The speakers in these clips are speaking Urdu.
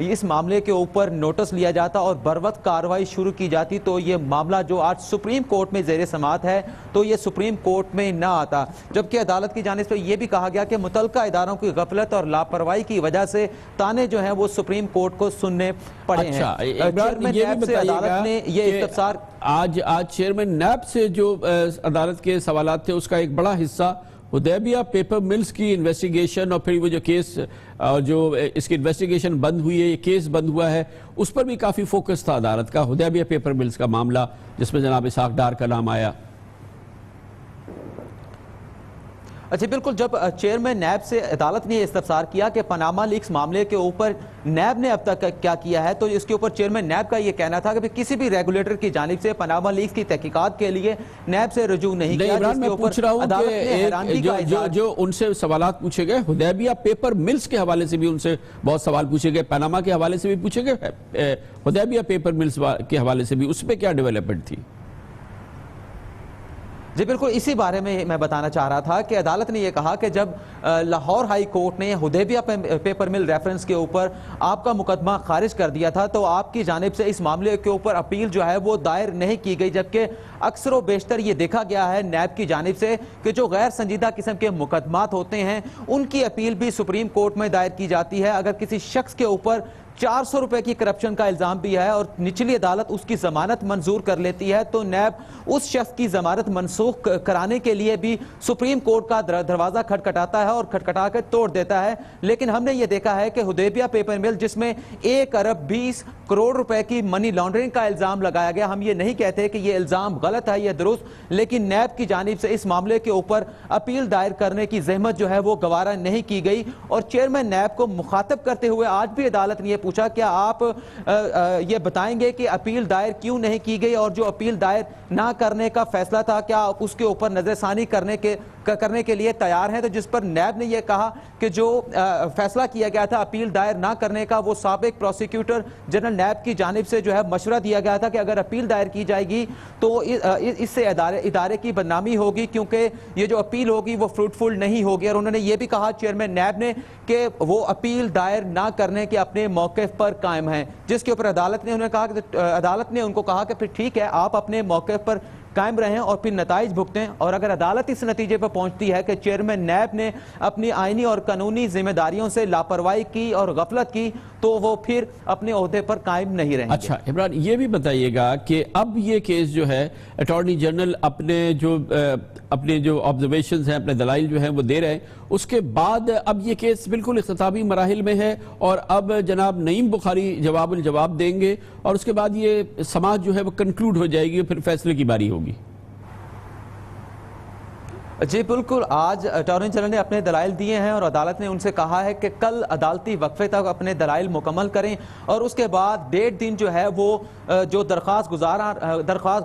اس معاملے کے اوپر نوٹس لیا جاتا اور بروقت کارروائی شروع کی جاتی تو یہ معاملہ جو آج سپریم کورٹ میں زیر سماعت ہے تو یہ سپریم کورٹ میں نہ آتا، جبکہ عدالت کی جانب سے یہ بھی کہا گیا کہ متعلقہ اداروں کی غفلت اور لاپرواہی کی وجہ سے تانے جو ہیں وہ سپریم کورٹ کو سننے پڑے ہیں۔ چیئرمین نیب سے عدالت نے یہ استفسار آج چیئرمین نیب سے جو عدالت کے سوالات تھے اس کا ایک بڑا حصہ حدیبیہ پیپر ملز کی انویسٹیگیشن اور پھر وہ جو کیس جو اس کی انویسٹیگیشن بند ہوئی ہے، یہ کیس بند ہوا ہے، اس پر بھی کافی فوکس تھا عدالت کا، حدیبیہ پیپر ملز کا معاملہ جس میں جناب اسحاق ڈار کا نام آیا۔ اچھا بالکل، جب چیئرمین نیب سے عدالت نے یہ استفسار کیا کہ پاناما لیکس معاملے کے اوپر نیب نے اب تک کیا کیا ہے، تو اس کے اوپر چیئرمین نیب کا یہ کہنا تھا کہ کسی بھی ریگولیٹر کی جانب سے پاناما لیکس کی تحقیقات کے لیے نیب سے رجوع نہیں کیا، عمران میں پوچھ رہا ہوں کہ جو ان سے سوالات پوچھے گئے حدیبیہ پیپر ملز کے حوالے سے بھی ان سے بہت سوال پوچھے گئے، پاناما کے حوالے سے بھی پوچھے گئے، حدیبیہ پیپر ملز کے حوالے سے بھی، اس پہ کیا ڈیولپمنٹ تھی؟ جی بالکل، اسی بارے میں بتانا چاہ رہا تھا کہ عدالت نے یہ کہا کہ جب لاہور ہائی کورٹ نے حدیبیہ پیپر مل ریفرنس کے اوپر آپ کا مقدمہ خارج کر دیا تھا تو آپ کی جانب سے اس معاملے کے اوپر اپیل جو ہے وہ دائر نہیں کی گئی، جبکہ اکثر و بیشتر یہ دیکھا گیا ہے نیب کی جانب سے کہ جو غیر سنجیدہ قسم کے مقدمات ہوتے ہیں ان کی اپیل بھی سپریم کورٹ میں دائر کی جاتی ہے۔ اگر کسی شخص کے اوپر 400 روپے کی کرپشن کا الزام بھی ہے اور نچلی عدالت اس کی ضمانت منظور کر لیتی ہے تو نیب اس شخص کی ضمانت منسوخ کرانے کے لیے بھی سپریم کورٹ کا دروازہ کھٹکھٹاتا ہے اور کھٹکھٹا کے توڑ دیتا ہے۔ لیکن ہم نے یہ دیکھا ہے کہ حدیبیہ پیپر مل جس میں 1 ارب 20 کروڑ روپے کی منی لانڈرنگ کا الزام لگایا گیا، ہم یہ نہیں کہتے کہ یہ الزام غلط ہے یا درست، لیکن نیب کی جانب سے اس معاملے کے اوپر اپیل دائر کرنے کی زحمت جو ہے وہ گوارا نہیں کی گئی، اور چیئرمین نیب کو مخاطب کرتے ہوئے آج بھی عدالت نے یہ پوچھا کیا آپ یہ بتائیں گے کہ اپیل دائر کیوں نہیں کی گئی، اور جو اپیل دائر نہ کرنے کا فیصلہ تھا کیا آپ اس کے اوپر نظر ثانی کرنے کے لیے تیار ہیں، تو جس پر نیب نے یہ کہا کہ جو فیصلہ کیا گیا تھا اپیل دائر نہ کرنے کا وہ سابق پروسیکیوٹر جنرل نیب کی جانب سے جو ہے مشورہ دیا گیا تھا کہ اگر اپیل دائر کی جائے گی تو اس سے ادارے کی بدنامی ہوگی کیونکہ یہ جو اپیل ہوگی وہ فروٹفل نہیں ہوگی، اور انہوں نے یہ بھی کہا چیئرمین نیب نے کہ وہ اپیل دائر نہ کرنے کے اپنے موقف پر قائم ہیں، جس کے اوپر عدالت نے ان کو کہا کہ پھر ٹھیک ہے آپ اپنے موقف پر قائم رہیں اور پھر نتائج بھگتیں، اور اگر عدالت اس نتیجے پر پہنچتی ہے کہ چیئرمین نیب نے اپنی آئینی اور قانونی ذمہ داریوں سے لاپرواہی کی اور غفلت کی تو وہ پھر اپنے عہدے پر قائم نہیں رہیں گے۔ اچھا عمران، یہ بھی بتائیے گا کہ اب یہ کیس جو ہے اٹارنی جنرل اپنے جو آبزرویشنز ہیں، اپنے دلائل جو ہیں وہ دے رہے ہیں، اس کے بعد اب یہ کیس بالکل اختتامی مراحل میں ہے اور اب جناب نعیم بخاری جواب دیں گے اور اس کے بعد یہ سماعت جو ہے وہ کنکلوڈ ہو جائے گی، پھر فیصلے کی باری ہوگی۔ جی بالکل، آج اٹارنی جنرل نے اپنے دلائل دیے ہیں اور عدالت نے ان سے کہا ہے کہ کل عدالتی وقفے تک اپنے دلائل مکمل کریں اور اس کے بعد 1.5 دن جو ہے وہ جو درخواست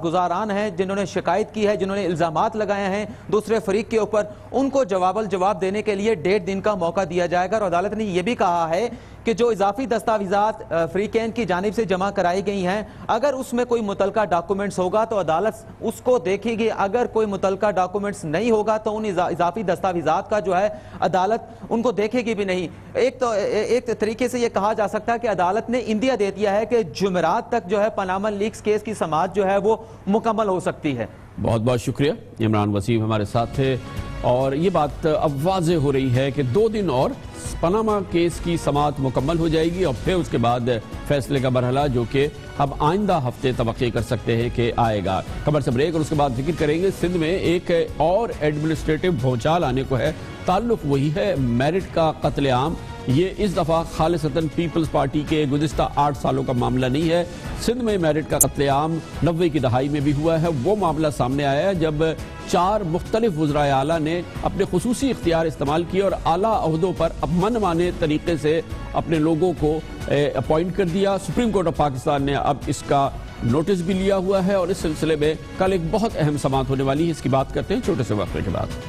گزاران ہیں جنہوں نے شکایت کی ہے، جنہوں نے الزامات لگائے ہیں دوسرے فریق کے اوپر، ان کو جواب دینے کے لیے 1.5 دن کا موقع دیا جائے گا، اور عدالت نے یہ بھی کہا ہے کہ جو اضافی دستاویزات فریقین کی جانب سے جمع کرائی گئی ہیں اگر اس میں کوئی متعلقہ ڈاکومنٹس ہوگا تو عدالت اس کو دیکھے گی، اگر کوئی متعلقہ ڈاکومنٹس نہیں ہوگا تو ان اضافی دستاویزات کا جو ہے عدالت ان کو دیکھے گی بھی نہیں۔ ایک طریقے سے یہ کہا جا سکتا ہے کہ عدالت نے اندیا دے دیا ہے کہ جمعرات تک جو ہے پاناما لیکس کیس کی سماعت جو ہے وہ مکمل ہو سکتی ہے۔ بہت بہت شکریہ، عمران وسیم ہمارے ساتھ تھے، اور یہ بات اب واضح ہو رہی ہے کہ 2 دن اور پاناما کیس کی سماعت مکمل ہو جائے گی اور پھر اس کے بعد فیصلے کا مرحلہ جو کہ اب آئندہ ہفتے توقع کر سکتے ہیں کہ آئے گا۔ خبر سے بریک اور اس کے بعد ذکر کریں گے سندھ میں ایک اور ایڈمنسٹریٹو بھونچال آنے کو ہے، تعلق وہی ہے میرٹ کا قتل عام۔ یہ اس دفعہ خالصتاً پیپلز پارٹی کے گزشتہ 8 سالوں کا معاملہ نہیں ہے، سندھ میں میرٹ کا قتل عام 90 کی دہائی میں بھی ہوا ہے۔ وہ معاملہ سامنے آیا ہے جب 4 مختلف وزرائے اعلیٰ نے اپنے خصوصی اختیار استعمال کیے اور اعلیٰ عہدوں پر اب من مانے طریقے سے اپنے لوگوں کو اپوائنٹ کر دیا۔ سپریم کورٹ آف پاکستان نے اب اس کا نوٹس بھی لیا ہوا ہے اور اس سلسلے میں کل ایک بہت اہم سماعت ہونے والی ہے، اس کی بات کرتے ہیں چھوٹے سے وقفے کے بعد۔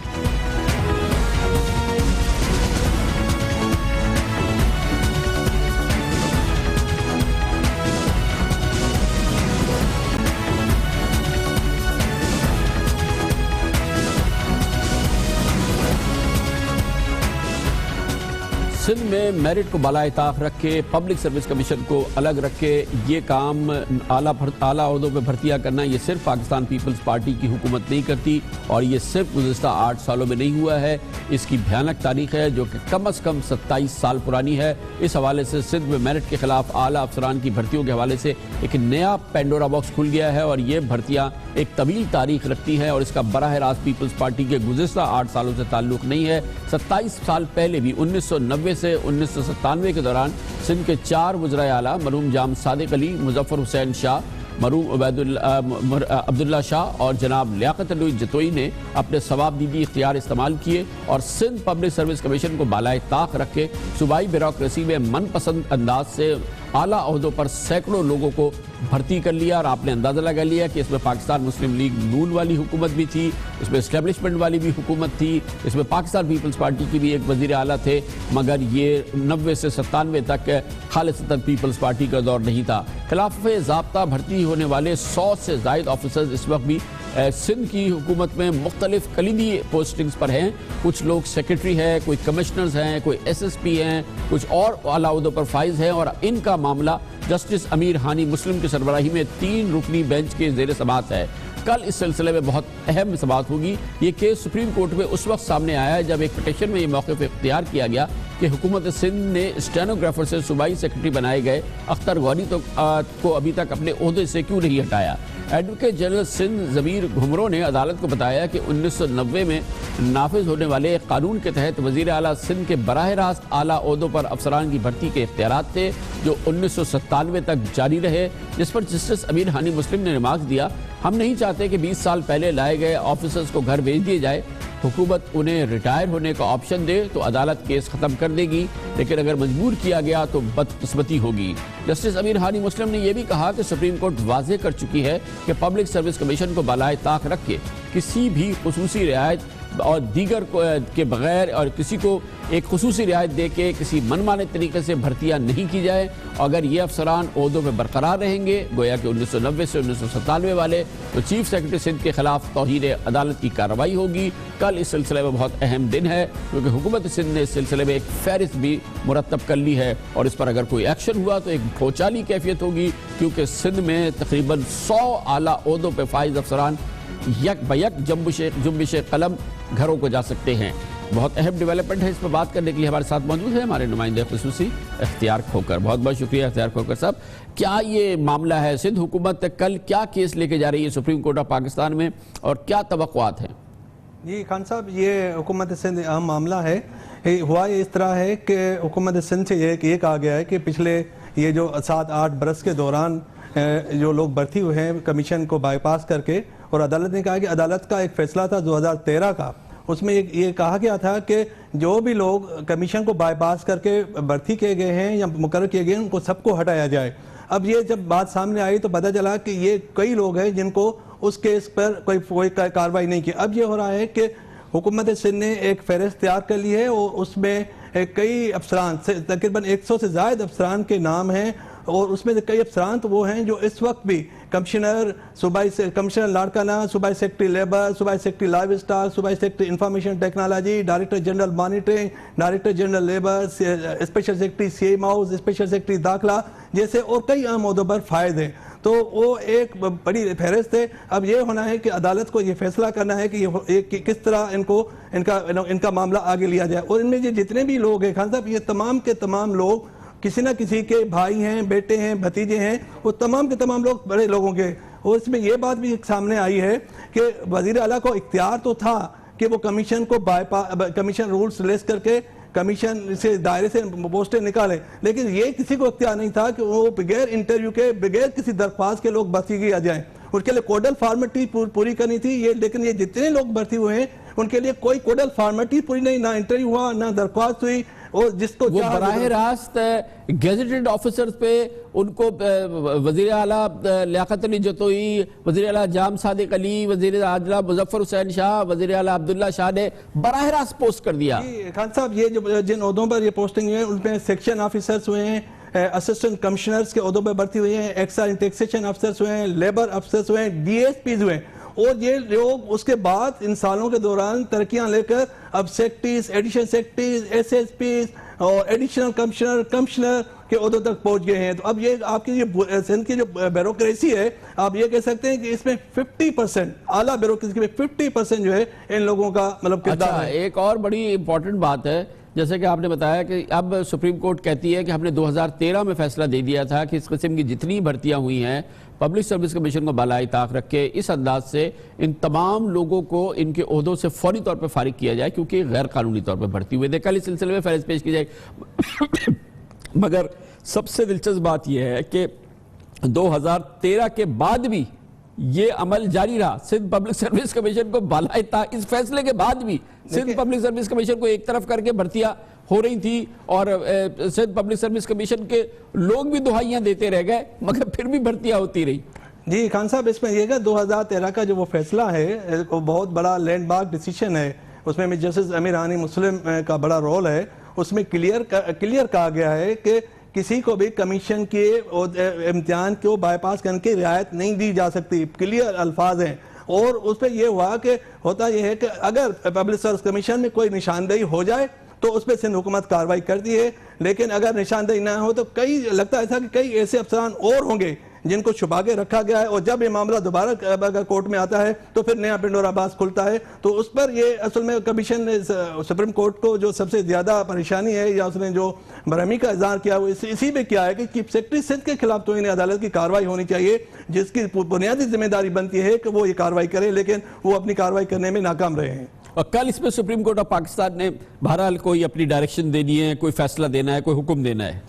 سندھ میں میرٹ کو بالائے طاق رکھ کے پبلک سروس کمیشن کو الگ رکھ کے یہ کام اعلیٰ عہدوں پہ بھرتیاں کرنا، یہ صرف پاکستان پیپلز پارٹی کی حکومت نہیں کرتی، اور یہ صرف گزشتہ 8 سالوں میں نہیں ہوا ہے، اس کی بھیانک تاریخ ہے جو کہ کم از کم 27 سال پرانی ہے۔ اس حوالے سے سندھ میں میرٹ کے خلاف اعلیٰ افسران کی بھرتیوں کے حوالے سے ایک نیا پینڈورا باکس کھل گیا ہے، اور یہ بھرتیاں ایک طویل تاریخ رکھتی ہیں، اور اس کا براہ راست پیپلز پارٹی کے گزشتہ 8 سالوں سے تعلق نہیں ہے۔ 27 سال پہلے بھی 1990 سے 1997 کے دوران سندھ کے 4 وزرائے اعلیٰ مرحوم جام صادق علی، مظفر حسین شاہ، مرحوم عبداللہ شاہ اور جناب لیاقت علی جتوئی نے اپنے ثواب دیدی اختیار استعمال کیے اور سندھ پبلک سروس کمیشن کو بالائے طاق رکھ کے صوبائی بیوروکریسی میں من پسند انداز سے اعلیٰ عہدوں پر سینکڑوں لوگوں کو بھرتی کر لیا، اور آپ نے اندازہ لگا لیا کہ اس میں پاکستان مسلم لیگ نون والی حکومت بھی تھی، اس میں اسٹیبلشمنٹ والی بھی حکومت تھی، اس میں پاکستان پیپلز پارٹی کی بھی ایک وزیر اعلیٰ تھے، مگر یہ 90 سے 97 تک خالصتاً پیپلز پارٹی کا دور نہیں تھا۔ خلاف ضابطہ بھرتی ہونے والے 100 سے زائد آفیسرز اس وقت بھی سندھ کی حکومت میں مختلف کلیدی پوسٹنگز پر ہیں، کچھ لوگ سیکرٹری ہیں، کوئی کمشنرز ہیں، کوئی ایس ایس پی ہیں، کچھ اور اعلیٰ عہدوں پر فائز ہیں، اور ان کا معاملہ جسٹس امیر ہانی مسلم کی سربراہی میں 3 رکنی بینچ کے زیر سماعت ہے۔ کل اس سلسلے میں بہت اہم سماعت ہوگی۔ یہ کیس سپریم کورٹ میں اس وقت سامنے آیا ہے جب ایک پٹیشن میں یہ موقف اختیار کیا گیا کہ حکومت سندھ نے اسٹینوگرافر سے صوبائی سیکرٹری بنائے گئے اختر غوری کو ابھی تک اپنے عہدے سے کیوں نہیں ہٹایا۔ ایڈوکیٹ جنرل سندھ ضمیر گھمرو نے عدالت کو بتایا کہ 1990 میں نافذ ہونے والے قانون کے تحت وزیر اعلیٰ سندھ کے براہ راست اعلیٰ عہدوں پر افسران کی بھرتی کے اختیارات تھے جو 1997 تک جاری رہے، جس پر جسٹس امیر ہانی مسلم نے ریمارکس دیا، ہم نہیں چاہتے کہ 20 سال پہلے لائے گئے آفیسرز کو گھر بھیج دیے جائے، حکومت انہیں ریٹائر ہونے کا آپشن دے تو عدالت کیس ختم کر دے گی، لیکن اگر مجبور کیا گیا تو بدقسمتی ہوگی۔ جسٹس امیر ہانی مسلم نے یہ بھی کہا کہ سپریم کورٹ واضح کر چکی ہے کہ پبلک سروس کمیشن کو بالائے طاق رکھ کے کسی بھی خصوصی رعایت اور دیگر کے بغیر اور کسی کو ایک خصوصی رعایت دے کے کسی منمانے طریقے سے بھرتیاں نہیں کی جائے، اگر یہ افسران عہدوں پہ برقرار رہیں گے گویا کہ 1990 سے 1997 والے، تو چیف سیکرٹری سندھ کے خلاف توہین عدالت کی کارروائی ہوگی۔ کل اس سلسلے میں بہت اہم دن ہے کیونکہ حکومت سندھ نے اس سلسلے میں ایک فہرست بھی مرتب کر لی ہے، اور اس پر اگر کوئی ایکشن ہوا تو ایک بھوچالی کیفیت ہوگی، کیونکہ سندھ میں تقریباً 100 اعلیٰ عہدوں پہ فائز افسران یک بیک جنبش قلم گھروں کو جا سکتے ہیں۔ بہت اہم ڈیولپمنٹ ہے، اس پر بات کرنے کے لیے ہمارے ساتھ موجود ہے ہمارے نمائندے خصوصی اختیار کھوکر۔ بہت بہت شکریہ اختیار کھوکر صاحب۔ کیا یہ معاملہ ہے؟ سندھ حکومت کل کیا کیس لے کے جا رہی ہے سپریم کورٹ آف پاکستان میں، اور کیا توقعات ہیں؟ جی خان صاحب، یہ حکومت سندھ اہم معاملہ ہے۔ ہوا اس طرح ہے کہ حکومت سندھ سے یہ کہا گیا ہے کہ پچھلے یہ جو 7-8 برس کے دوران جو لوگ بھرتی ہوئے ہیں کمیشن کو بائی پاس کر کے، اور عدالت نے کہا کہ عدالت کا ایک فیصلہ تھا 2013 کا، اس میں یہ کہا گیا تھا کہ جو بھی لوگ کمیشن کو بائی پاس کر کے بھرتی کیے گئے ہیں یا مقرر کیے گئے ہیں ان کو سب کو ہٹایا جائے۔ اب یہ جب بات سامنے آئی تو پتہ چلا کہ یہ کئی لوگ ہیں جن کو اس کیس پر کوئی کارروائی نہیں کی۔ اب یہ ہو رہا ہے کہ حکومت سندھ نے ایک فہرست تیار کر لی ہے، اور اس میں کئی افسران تقریباً 100 سے زائد افسران کے نام ہیں، اور اس میں سے کئی افسران تو وہ ہیں جو اس وقت بھی کمشنر لاڑکانہ، صوبائی سیکرٹری لیبر، صوبائی سیکرٹری لائیو اسٹاک، صوبائی secretary information technology, director general monitoring, director general labour, special secretary C M house, special secretary داخلہ جیسے اور کئی اہم عہدوں پر فائز ہیں۔ تو وہ ایک بڑی فہرست ہے۔ اب یہ ہونا ہے کہ عدالت کو یہ فیصلہ کرنا ہے کہ کس طرح ان کا معاملہ آگے لیا جائے، اور ان میں جتنے بھی لوگ ہیں خان صاحب، یہ تمام کے تمام لوگ کسی نہ کسی کے بھائی ہیں، بیٹے ہیں، بھتیجے ہیں، وہ تمام کے تمام لوگ بڑے لوگوں کے۔ اور اس میں یہ بات بھی سامنے آئی ہے کہ وزیر اعلیٰ کو اختیار تو تھا کہ وہ کمیشن کو کمیشن رولز ریلیز کر کے کمیشن سے دائرے سے پوسٹیں نکالے، لیکن یہ کسی کو اختیار نہیں تھا کہ وہ بغیر انٹرویو کے، بغیر کسی درخواست کے لوگ بھرتی کیا جائیں۔ اس کے لیے کوڈل فارمیلٹی پوری کرنی تھی لیکن یہ جتنے لوگ بھرتی ہوئے ہیں ان کے لیے کوئی کوڈل فارمیلٹی پوری نہیں، نہ انٹرویو ہوا، نہ درخواست ہوئی، اور جس کو وہ براہ راست گیزیٹڈ آفیسرز پہ ان کو وزیر اعلیٰ لیاقت علی جتوئی، وزیر اعلیٰ جام صادق علی، وزیر اعلیٰ مظفر حسین شاہ، وزیر اعلیٰ عبداللہ شاہ نے براہ راست پوسٹ کر دیا۔ خان صاحب، یہ جن عہدوں پر یہ پوسٹنگ ہوئے ہیں ان میں سیکشن آفیسرز ہوئے ہیں، اسسٹنٹ کمشنرز کے عہدوں پر بھرتی ہوئی ہیں، ایکسائز ٹیکسیشن افسرز ہوئے ہیں، لیبر افسرز ہوئے ہیں، ڈی ایس پیز ہوئے ہیں، اور یہ لوگ اس کے بعد ان سالوں کے دوران ترقیاں لے کر اب secretaries, additional secretaries, S S Ps, اور ایڈیشنل کمشنر کے عہدوں تک پہنچ گئے ہیں. تو اب یہ آپ کی یہ سندھ کی جو بیوروکریسی ہے, آپ یہ کہہ سکتے ہیں کہ اس میں 50% اعلیٰ بیوروکریسی میں 50% جو ہے ان لوگوں کا مطلب کردار ہے. ایک اور بڑی امپورٹنٹ بات ہے, جیسے کہ آپ نے بتایا کہ اب سپریم کورٹ کہتی ہے کہ ہم نے 2013 میں فیصلہ دے دیا تھا کہ اس قسم کی جتنی بھرتیاں ہوئی ہیں پبلک سروس کمیشن کو بالائی طاق رکھ کے اس انداز سے ان تمام لوگوں کو ان کے عہدوں سے فوری طور پہ فارغ کیا جائے کیونکہ غیر قانونی طور پہ بھرتی ہوئے تھے. کل اس سلسلے میں فہرست پیش کی جائے مگر سب سے دلچسپ بات یہ ہے کہ 2013 کے بعد بھی یہ عمل جاری رہا. سندھ پبلک سروس کمیشن کو بالائی طاق اس فیصلے کے بعد بھی سندھ پبلک سروس کمیشن کو ایک طرف کر کے بھرتیاں ہو رہی تھی اور سندھ پبلک سروس کمیشن کے لوگ بھی دہائیاں دیتے رہ گئے مگر پھر بھی بھرتیاں ہوتی رہی. جی خان صاحب, اس میں یہ کہ 2013 کا جو وہ فیصلہ ہے وہ بہت بڑا لینڈ مارک ڈیسیشن ہے. اس میں جسٹس امیر ہانی مسلم کا بڑا رول ہے. اس میں کلیئر کہا گیا ہے کہ کسی کو بھی کمیشن کے امتحان کو بائی پاس کرنے کی رعایت نہیں دی جا سکتی. کلیئر الفاظ ہیں. اور اس پہ یہ ہوا کہ ہوتا یہ ہے کہ اگر پبلک سروس کمیشن میں کوئی نشاندہی ہو جائے تو اس پہ سندھ حکومت کارروائی کرتی ہے, لیکن اگر نشاندہی نہ ہو تو لگتا ہے ایسا کہ کئی ایسے افسران اور ہوں گے جن کو چھپا کے رکھا گیا ہے, اور جب یہ معاملہ دوبارہ اگر کورٹ میں آتا ہے تو پھر نیا پنڈورا باز کھلتا ہے. تو اس پر یہ اصل میں کمیشن نے سپریم کورٹ کو جو سب سے زیادہ پریشانی ہے یا اس نے جو برہمی کا اظہار کیا وہ اسی پہ کیا ہے کہ چیف سیکرٹری سندھ کے خلاف تو انہیں عدالت کی کارروائی ہونی چاہیے جس کی بنیادی ذمہ داری بنتی ہے کہ وہ یہ کارروائی کرے, لیکن وہ اپنی کارروائی کرنے میں ناکام رہے ہیں. اور کل اس میں سپریم کورٹ آف پاکستان نے بہرحال کوئی اپنی ڈائریکشن دینی ہے, کوئی فیصلہ دینا ہے, کوئی حکم دینا ہے.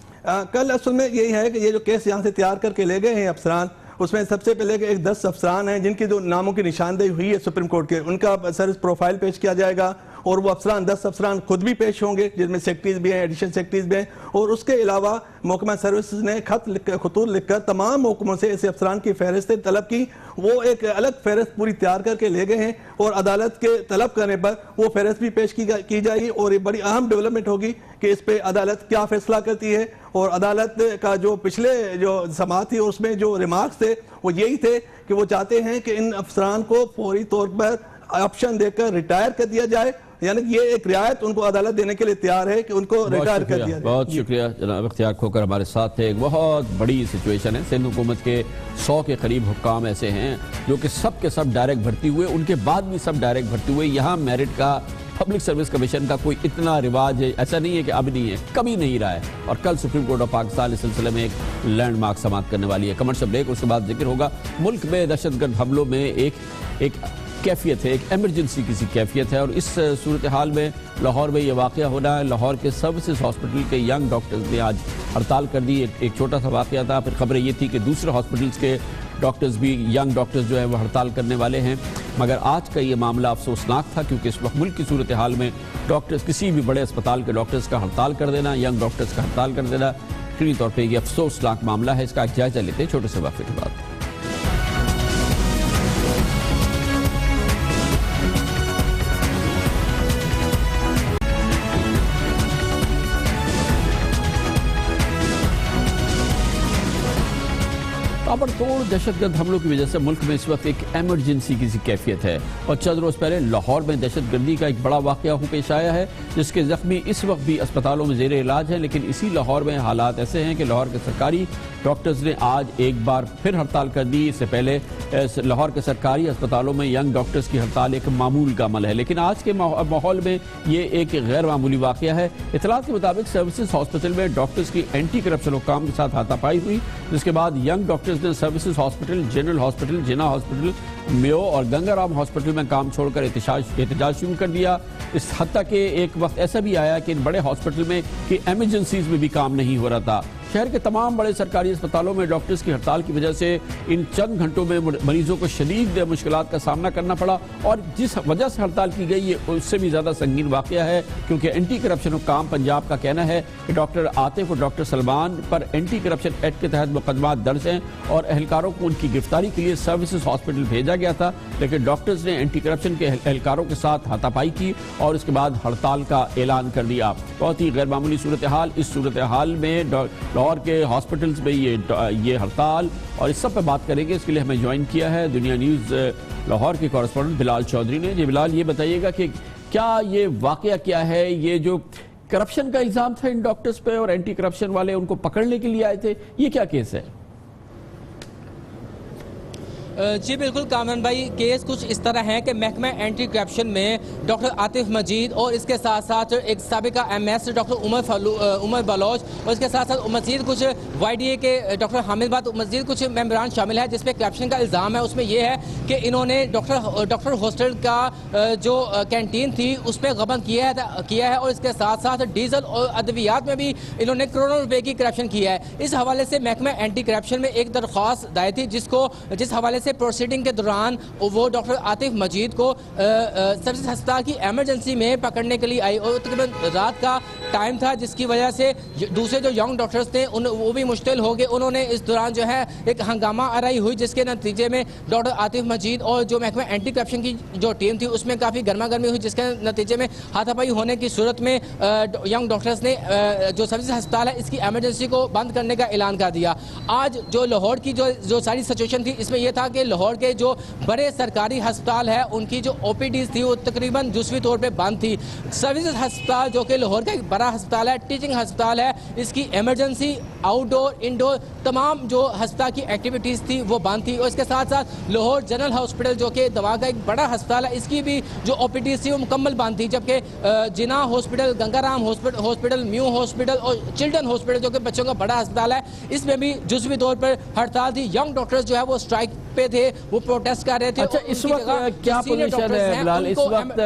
کل اصل میں یہی ہے کہ یہ جو کیس یہاں سے تیار کر کے لے گئے ہیں افسران, اس میں سب سے پہلے کہ ایک 10 افسران ہیں جن کی جو ناموں کی نشاندہی ہوئی ہے سپریم کورٹ کے, ان کا سروس پروفائل پیش کیا جائے گا. اور وہ 10 افسران خود بھی پیش ہوں گے جن میں سیکرٹریز بھی ہیں, ایڈیشنل سیکرٹریز بھی ہیں. اور اس کے علاوہ محکمہ سروسز نے خطوط لکھ کر تمام محکموں سے ایسے افسران کی فہرستیں طلب کی. وہ ایک الگ فہرست پوری تیار کر کے لے گئے ہیں اور عدالت کے طلب کرنے پر وہ فہرست بھی پیش کی جائے گی. اور یہ بڑی اہم ڈیولپمنٹ ہوگی کہ اس پہ عدالت کیا فیصلہ کرتی ہے. اور عدالت کا جو پچھلے جو سماعت تھی اس میں جو ریمارکس تھے وہ یہی تھے کہ وہ چاہتے ہیں کہ ان افسران کو فوری طور پر آپشن دے کر ریٹائر کر دیا جائے, یعنی یہ ایک رعایت ان کو عدالت دینے کے لیے تیار ہے کہ ان کو ریٹائر کر دیا جائے. بہت شکریہ جناب اختیار کھوکر ہمارے ساتھ تھے. ایک بہت بڑی سچویشن ہے. سندھ حکومت کے 100 کے قریب حکام ایسے ہیں جو کہ سب کے سب ڈائریکٹ بھرتی ہوئے, ان کے بعد بھی سب ڈائریکٹ بھرتی ہوئے. یہاں میرٹ کا پبلک سروس کمیشن کا کوئی اتنا رواج ہے ایسا نہیں ہے کہ اب نہیں ہے, کبھی نہیں رہا ہے. اور کل سپریم کورٹ آف پاکستان اس سلسلے میں ایک لینڈ مارک سماعت کرنے والی ہے. کمرشل بریک, اس کے بعد ذکر ہوگا. ملک میں دہشت گرد حملوں میں ایک کیفیت ہے, ایک ایمرجنسی کی سی کیفیت ہے, اور اس صورتحال میں لاہور میں یہ واقعہ ہونا ہے. لاہور کے سروسز ہاسپٹل کے ینگ ڈاکٹرز نے آج ہڑتال کر دی. ایک چھوٹا سا واقعہ تھا, پھر خبریں یہ تھی کہ دوسرے ہاسپٹلز کے ڈاکٹرز بھی, ینگ ڈاکٹرز جو ہے وہ ہڑتال کرنے والے ہیں. مگر آج کا یہ معاملہ افسوسناک تھا کیونکہ اس وقت ملک کی صورتحال میں ڈاکٹرز, کسی بھی بڑے اسپتال کے ڈاکٹرز کا ہڑتال کر دینا, ینگ ڈاکٹرز کا ہڑتال کر دینا یقینی طور پہ یہ افسوسناک معاملہ ہے. اس کا ایک جائزہ لیتے ہیں چھوٹے سے وقفے کے بعد. توڑ دہشت گرد حملوں کی وجہ سے ملک میں اس وقت ایک ایمرجنسی کی سی کیفیت ہے. اور چند روز پہلے لاہور میں دہشت گردی کا ایک بڑا واقعہ پیش آیا ہے جس کے زخمی اس وقت بھی اسپتالوں میں زیر علاج ہیں. لیکن اسی لاہور میں حالات ایسے ہیں کہ لاہور کے سرکاری ڈاکٹرز نے آج ایک بار پھر ہڑتال کر دی. اس سے پہلے لاہور کے سرکاری اسپتالوں میں ینگ ڈاکٹرز کی ہڑتال ایک معمول کا عمل ہے, لیکن آج کے ماحول میں یہ ایک غیر معمولی واقعہ ہے. اطلاعات کے مطابق سروسز ہاسپٹل میں ڈاکٹرز کی اینٹی کرپشن حکام کے ساتھ ہاتھا پائی ہوئی, جس کے بعد ینگ ڈاکٹرز نے سروسز ہاسپٹل, جنرل ہاسپٹل, جنا ہاسپٹل, میو اور گنگا رام ہاسپٹل میں کام چھوڑ کر احتجاج شروع کر دیا. اس حد تک کہ ایک وقت ایسا بھی آیا کہ ان بڑے ہاسپٹل میں کہ ایمرجنسیز میں بھی کام نہیں ہو رہا تھا. شہر کے تمام بڑے سرکاری اسپتالوں میں ڈاکٹرز کی ہڑتال کی وجہ سے ان چند گھنٹوں میں مریضوں کو شدید مشکلات کا سامنا کرنا پڑا. اور جس وجہ سے ہڑتال کی گئی یہ اس سے بھی زیادہ سنگین واقعہ ہے کیونکہ اینٹی کرپشن حکام پنجاب کا کہنا ہے کہ ڈاکٹر عاطف اور ڈاکٹر سلمان پر اینٹی کرپشن ایکٹ کے تحت مقدمات درج ہیں اور اہلکاروں کو ان کی گرفتاری کے لیے سروسز ہاسپٹل بھیجا گیا تھا. لیکن ڈاکٹرز نے اینٹی کرپشن کے اہلکاروں کے ساتھ ہاتھا پائی کی اور اس کے بعد ہڑتال کا اعلان کر دیا. بہت ہی غیر معمولی صورتحال. اس صورتحال میں لاہور کے ہاسپٹلز میں یہ ہڑتال, اور اس سب پہ بات کریں گے. اس کے لیے ہمیں جوائن کیا ہے دنیا نیوز لاہور کے کورسپونڈنٹ بلال چودھری نے. جی بلال, یہ بتائیے گا کہ کیا یہ واقعہ کیا ہے, یہ جو کرپشن کا الزام تھا ان ڈاکٹرز پہ اور اینٹی کرپشن والے ان کو پکڑنے کے لیے آئے تھے، یہ کیا کیس ہے؟ جی بالکل کامران بھائی، کیس کچھ اس طرح ہے کہ محکمہ اینٹی کرپشن میں ڈاکٹر عاطف مجید اور اس کے ساتھ ساتھ ایک سابقہ ایم ایس ڈاکٹر عمر بلوچ اور اس کے ساتھ ساتھ مزید کچھ وائی ڈی اے کے ڈاکٹر حامد بات مزید کچھ ممبران شامل ہے جس پہ کرپشن کا الزام ہے۔ اس میں یہ ہے کہ انہوں نے ڈاکٹر ہاسٹل کا جو کینٹین تھی اس پہ غبن کیا ہے اور اس کے ساتھ ساتھ ڈیزل اور ادویات میں بھی انہوں نے کروڑوں روپے کی کرپشن کیا ہے۔ اس حوالے سے محکمہ اینٹی کرپشن میں ایک درخواست دائر تھی جس حوالے سے پروسیڈنگ کے دوران وہ ڈاکٹر عاطف مجید کو سروس ہسپتال کی ایمرجنسی میں پکڑنے کے لیے آئی اور تقریباً رات کا ٹائم تھا جس کی وجہ سے دوسرے جو ینگ ڈاکٹرز تھے وہ بھی مشتعل ہو گئے۔ انہوں نے اس دوران جو ہے ایک ہنگامہ آرائی ہوئی جس کے نتیجے میں ڈاکٹر عاطف مجید اور جو محکمہ اینٹی کرپشن کی جو ٹیم تھی اس میں کافی گرما گرمی ہوئی جس کے نتیجے میں ہاتھا پائی ہونے کی صورت میں ینگ ڈاکٹرز نے جو سروس ہسپتال ہے اس کی ایمرجنسی کو بند کرنے کا اعلان کر دیا۔ آج جو لاہور کی جو ساری سچویشن تھی اس میں یہ تھا کہ لاہور کے جو بڑے سرکاری ہسپتال ہے ان کی جو او پی ڈیز تھی وہ تقریباً جزوی طور پہ بند تھی۔ سروسز ہسپتال جو کہ لاہور کا ایک بڑا ہسپتال ہے، ٹیچنگ ہسپتال ہے، اس کی ایمرجنسی آؤٹ ڈور انڈور تمام جو ہسپتال کی ایکٹیویٹیز تھی وہ بند تھی اور اس کے ساتھ ساتھ لاہور جنرل ہاسپٹل جو کہ دوا کا ایک بڑا ہسپتال ہے اس کی بھی جو او پی ڈیز تھی وہ مکمل بند تھی، جبکہ جناح ہاسپٹل، گنگا رام ہاسپٹل، میو ہاسپٹل اور چلڈرن ہاسپٹل جو کہ بچوں کا بڑا ہسپتال ہے اس میں بھی جزوی طور پر ہڑتال تھی۔ ینگ ڈاکٹرز جو ہے وہ اسٹرائک پہ تھے، وہ پروٹیسٹ کر رہے تھے۔ اچھا اس وقت کیا پوزیشن ہے بلال؟ اس وقت